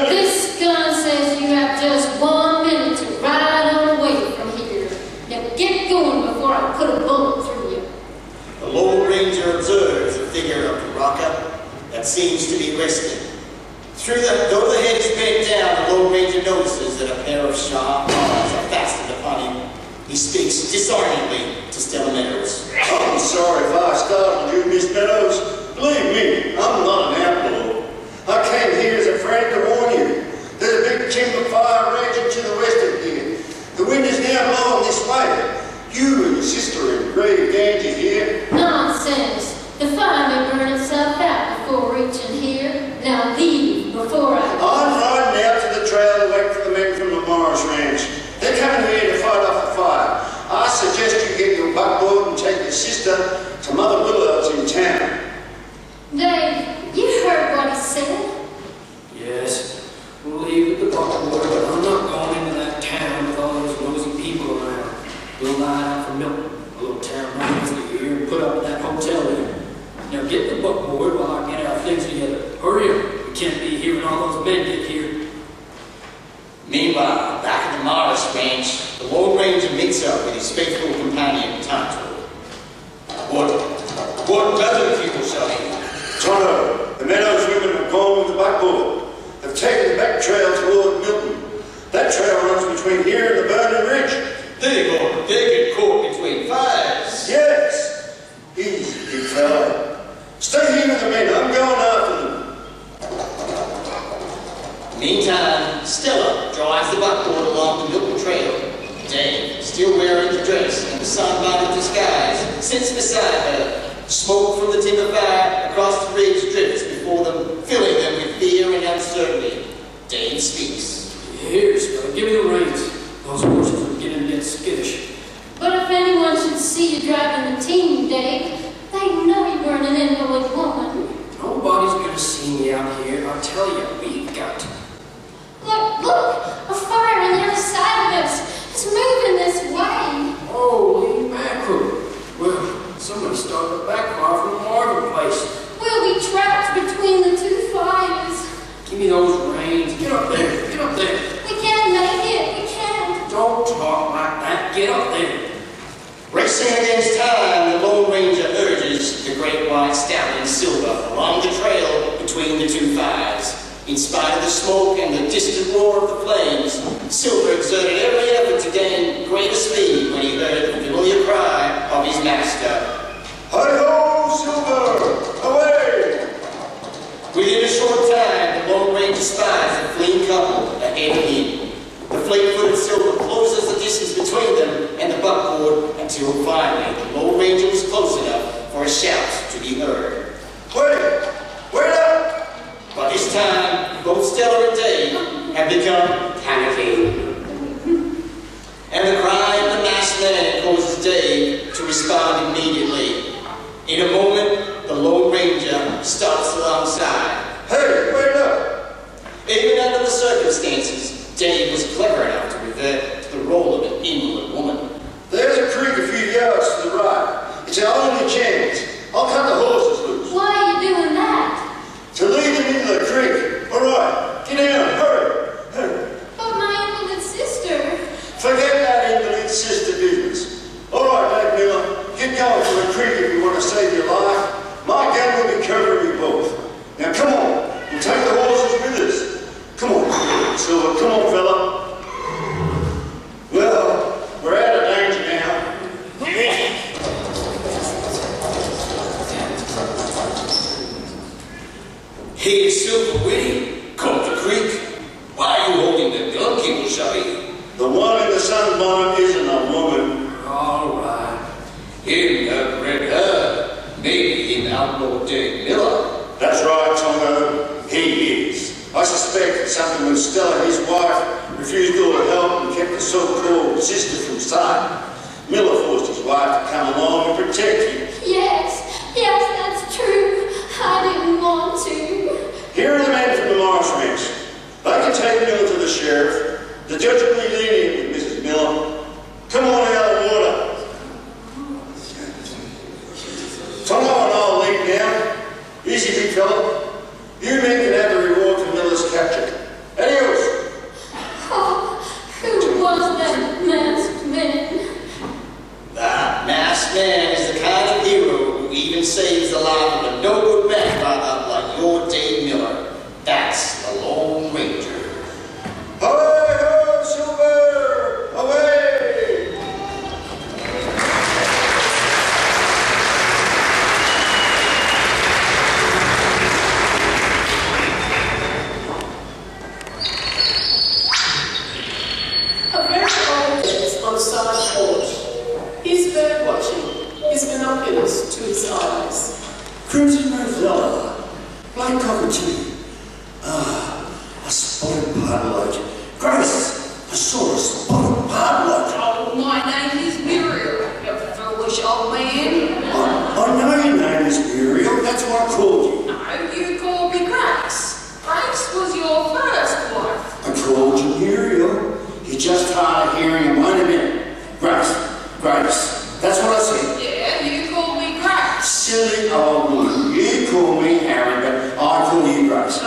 This gun says observes a figure of the rocker that seems to be resting. Though the head is bent down, the Lone Ranger notices that a pair of sharp claws are fastened upon him. He speaks disarmingly to Stella Meadows. I'm sorry if I startled you, Miss Meadows. Believe me, I'm not an outlaw. I came here as a friend to warn you. There's a big timber fire raging to the west of here. The wind is now blowing this way. You and your sister are in grave danger here. Nonsense. The fire may burn itself out before reaching here. Now leave before I'm riding out to the trail to wait for the men from the Morris Ranch. They're coming here to fight off the fire. I suggest you get your buckboard and take your sister to Mother Willard's in town. Dave, you heard what he said? Yes, we'll leave at the buckboard, but I'm not going into that town with all those nosy people around. We'll line out for Milton, a little town right next to here, and put up at that hotel there. Now get the buckboard while I get our things together. Hurry up. We can't be here when all those men get here. Meanwhile, back at the Morris Ranch, the Lone Ranger meets up with his faithful companion, Tonto. What does people say? Tonto, the Meadows women have gone with the buckboard. They've taken the back trail toward Milton. That trail runs between here and the Burning Ridge. They get caught between fires. Yes. Easy, big fella. Stay here with the men. I'm going after them. Meantime, Stella drives the buckboard along the Milton Trail. Dave, still wearing the dress and the sunbonnet disguise, sits beside her. Smoke from the timber fire across the ridge drifts before them, filling them with fear and uncertainty. Dave speaks. Here, Stella, give me the reins. Those horses are beginning to get skittish. But if anyone should see you driving the team, Dave, they know you weren't an invalid woman. Nobody's gonna see me out here. I'll tell you, we've got to. Look! A fire on the other side of us! It's moving this way! Holy mackerel! Well, somebody started a backfire from the Marvin place. We'll be trapped between the two fires. Give me those reins. Get up there. Get up there. We can't make it. We can't. Don't talk like that. Get up there. Racing against time, the Lone Ranger urges the great white stallion Silver along the trail between the two fires. In spite of the smoke and the distant roar of the flames, Silver exerted every effort to gain greater speed when he heard the familiar cry of his master. Hi-ho, Silver! Away! Within a short time, the Lone Ranger spies a fleeing couple ahead of him. The fleet-footed Silver closes the distance between them and the buckboard until finally the Lone Ranger was close enough for a shout to be heard. Wait! Wait up! By this time, both Stella and Dave have become panicky. And the cry of the masked man causes Dave to respond immediately. In a moment, the Lone Ranger stops alongside. Hey, wait up! Even under the circumstances, Dave was clever enough to revert to the role of an invalid woman. There's a creek a few yards to the right. It's our only chance. I'll cut the horses loose. Why are you doing that? To lead them into the creek. All right, get down, hurry. But my invalid sister. Forget that invalid sister business. All right, Dave Miller, get going for the creek if you want to save your life. My gun will be covering you both. Now come on, we'll take the horses with us. Come on, Silver, come on, fella. Well, we're out of danger now. Hey, Silver Whitty, come to creek. Why are you holding the gun, King Shabby? The one in the sunbonnet isn't a woman. All right. Him have red hair. Maybe him outlaw Dave Miller. That's right, Tonto. He is. I suspect it's something when Stella, his wife, refused all the help and kept the so-called sister from sight. Miller forced his wife to come along and protect him. Yes, that's true. I didn't want to. Here are the men from the Morris Ranch. They can take Miller to the sheriff. The judge will be lenient with Mrs. Miller. Come on out of the water. Tonto and I'll lead now. Easy, big fella. You men can have the reward for Miller's capture. Adios. Oh, who was that masked man? That masked man is the kind of hero who even saves the crimson rosella, black cockatoo. A spotted pardalote. Grace, I saw a spotted pardalote. Oh, my name is Muriel, you foolish old man. I know your name is Muriel, that's what I called you. No, you called me Grace. Grace was your first wife. I called you Muriel. You're just hard of hearing and wait a minute. Grace, that's what I said. Yeah, you called me Grace. Silly old woman, you call me Harry, but I call you Grace. Oh,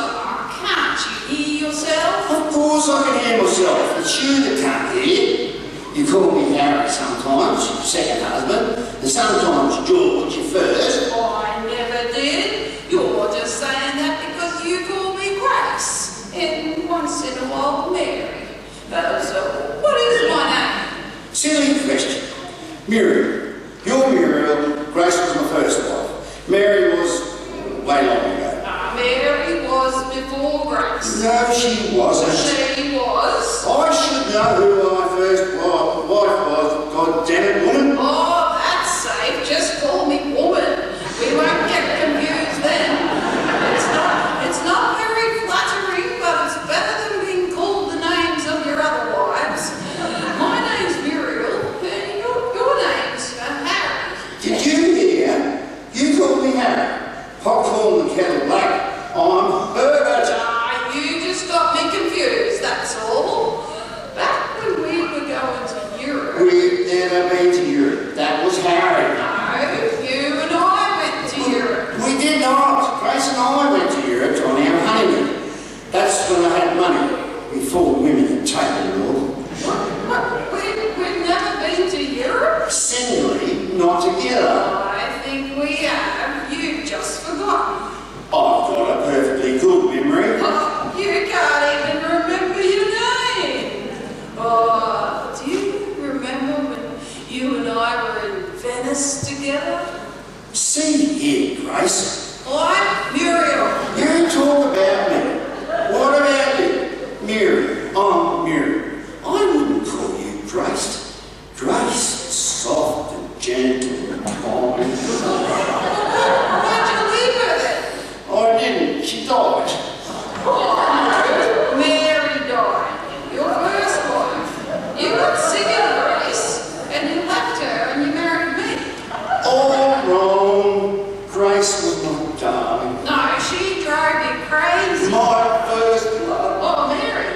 can't you hear yourself? Of course I can hear myself. It's you that can't hear. You call me Harry sometimes, your second husband, and sometimes George, your first. I never did. You're just saying that because you call me Grace. And once in a while, Mary. So, what is my name? Silly question. Muriel. You're Muriel. Grace was my first wife. Mary was way long ago. Mary was before Grace. No, she wasn't. She was. I should know who my first wife was. God damn it, woman. Oh, that's safe. Just call me woman. We won't get confused then. It's not very flattering, but it's better than being called the names of your other wives. My name's Muriel, and your name's Harry. Did you hear? You called me Harry. Popcorn and kettle black. I'm Herbert. You just got me confused, that's all. Back when we were going to Europe. We've never been to Europe. That was Harry. No, you and I went to Europe. We did not. Grace and I went to Europe on our honeymoon. That's when I had money. Before women had taken it all. What? We've never been to Europe? Singly, not together. I think we have. You've just forgotten. I've got a perfectly good memory. Oh, you can't even remember your name. Oh, do you remember when you and I were in Venice together? See here, Grace. I'm Muriel. You talk about me. What about you? Muriel. I'm Muriel. I wouldn't call you Grace. Grace is soft and gentle and kind. Why'd you leave her then? I didn't. She died. Oh, no. Mary died. Your first wife. You got sick of Grace, and you left her and you married me. All wrong. Grace was my darling. No, she drove you crazy. My first love. Oh, Mary.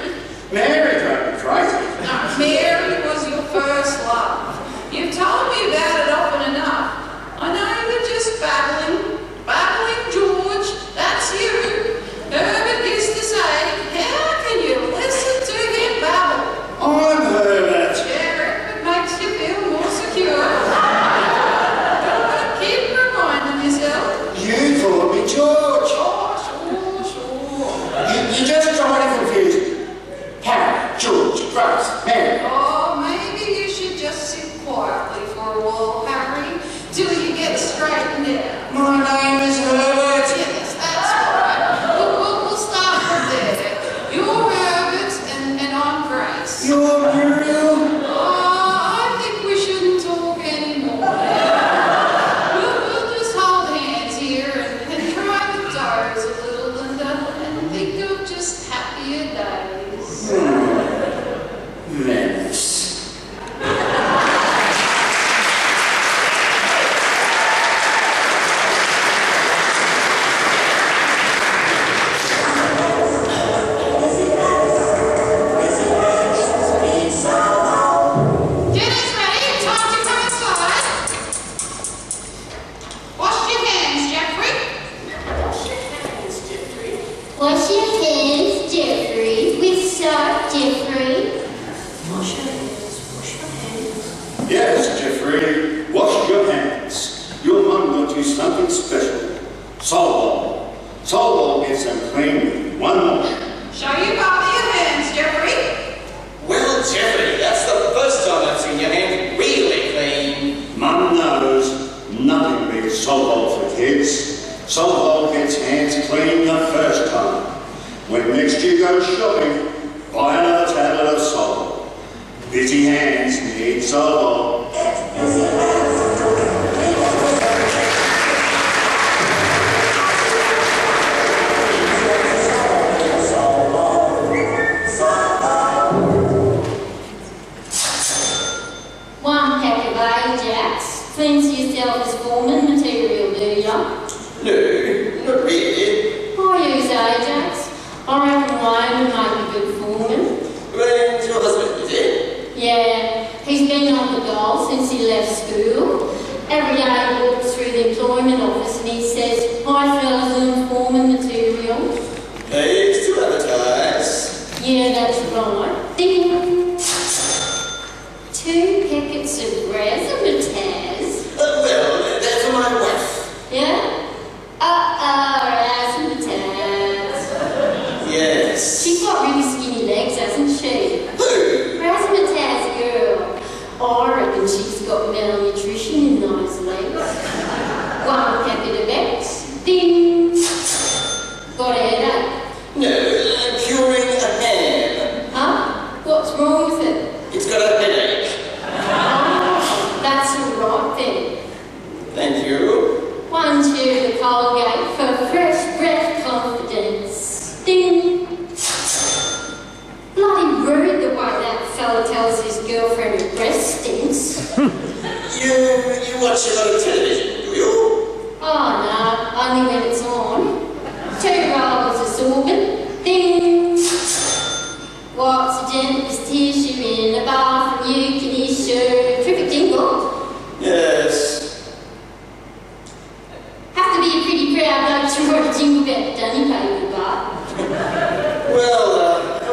Mary drove me crazy. No, Mary was your first love. You've told me about it often enough. I know you're just battling George. That's you. Herbert used to say, how can you listen to him babble? I'm Herbert. Yeah, it makes you feel more secure. Keep reminding yourself. You call me George. Oh, sure. You just trying to confuse me. Harry, George, Grace, Mary. Oh, maybe you should just sit quietly for a while, Harry, till you get straightened out. My name is Herbert. Yes, that's right. We'll start from there. You're Herbert and I'm Grace. You're Muriel. I think we shouldn't talk anymore. We'll just hold hands here and try to doze a little and think of just happier days. Venice. Dinner's ready. Time to come inside. Wash your hands, Jeffrey. Wash your hands, Jeffrey. Wash your hands, Jeffrey. With soap, Jeffrey. Wash your hands. Yes, Jeffrey. Wash your hands. Your mum got you something special. Sol. Sol will get some clean with one wash. Show your father your hands, Jeffrey. Well, Jeffrey, that's the first time I've seen your hands really clean. Mum knows nothing beats Sol for kids. Sol gets hands clean the first time. When next you go shopping, buy another tablet of Sol. Busy hands need Sol. ya? No, not really. I use Ajax. I reckon Wayne would make a good foreman. Wayne's your husband, is it? Yeah, he's been on the dole since he left school. Every day he walks through the employment office and he says, "Hi fellas, I'm foreman material." Pays to advertise. Yeah, that's right. Ding! 2 packets of razzmatazz. Well, that's for my wife. Yeah? Razzmatazz. Yes. She's got really skinny legs, hasn't she? Who? Razzmatazz girl. I reckon she's got malnutrition in those legs. 1 packet of X. Ding! Got a headache. No, curing a ham. Huh? What's wrong with it? It's got a headache. That's all right then. Thank you. 1 tube of Colgate for fresh breath confidence. Ding! Bloody rude the way that fella tells his girlfriend her breath stinks. You watch a lot of television, do you? Oh no, only when it's on. 2 rolls of sorbet. Ding! What's the gentlest tissue in a bar from you can issue? Terrific jingle. Yes. Have to be a pretty proud bloke to write a jingle about the Dunny paper bar. Well,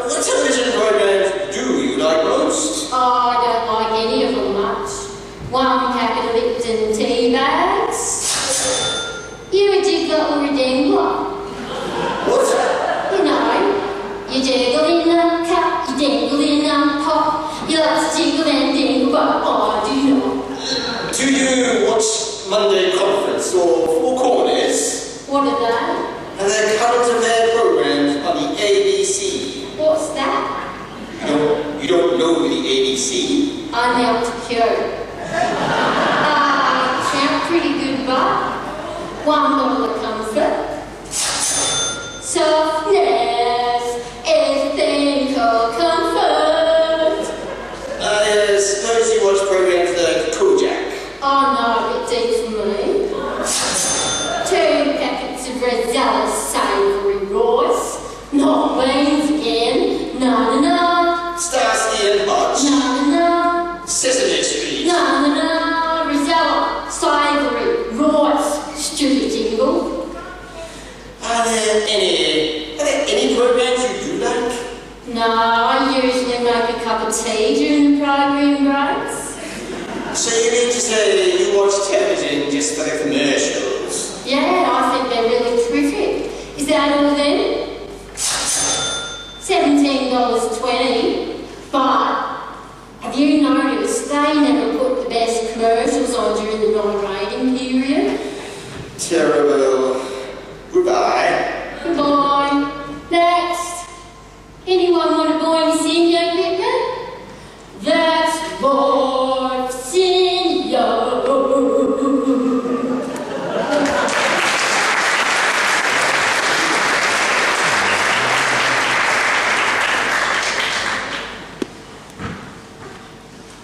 what television programs do you like most? Oh, I don't like any of them much. 1 packet of Lipton tea bags. You a jiggler or a dangler? What? You know, you jiggle in a cup, you dangle in a pot. You like to jiggle and dangle, but I do not. Do you watch Monday Conference or Four Corners? What are they? And their current affair programs on the ABC. What's that? You don't know the ABC? I knelt to cure. Sound pretty good, but 1 bottle of comfort. Softness is a thing called comfort. I suppose you watch programs like Kojak. Oh no, a bit deep for me. 2 packets of Rosella savoury rice. Not beans again. No. Starsky and Hutch. No. Sesame Street. No. Rosella savoury rice. Stupid jingle. Are there any programs you do like? No, I usually make a cup of tea during the program breaks. So you mean to say you watch television just for the commercials? Yeah, I think they're really terrific. Is that all then? $17.20. But have you noticed they never put the best commercials on during the non-rating period? Terrible. Goodbye. Goodbye. Next. Anyone want to buy any senior equipment? That's for senior.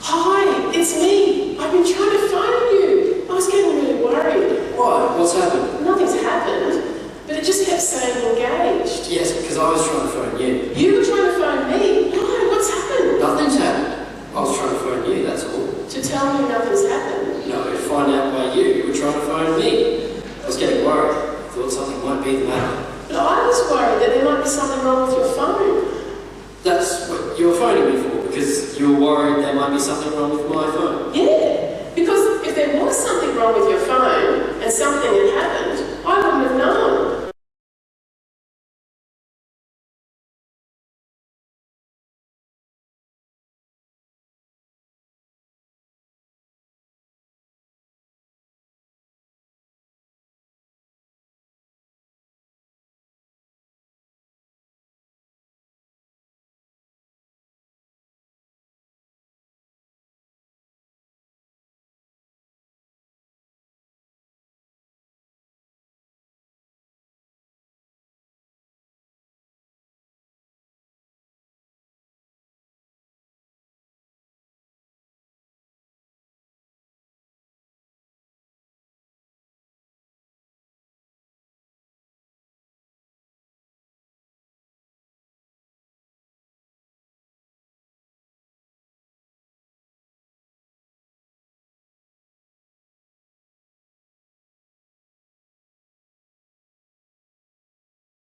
Hi, it's me. I've been trying to phone you. I was getting really worried. Why? What's happened? Nothing's happened, but it just kept saying engaged. Yes, because I was trying to phone you. You were trying to phone me? No, what's happened? Nothing's happened. I was trying to phone you, that's all. To tell me nothing's happened? No, to find out why you were trying to phone me. I was getting worried. I thought something might be the matter. But I was worried that there might be something wrong with your phone. That's what you were phoning me for, because you were worried there might be something wrong with my phone. Yeah, because if there was something wrong with your phone and something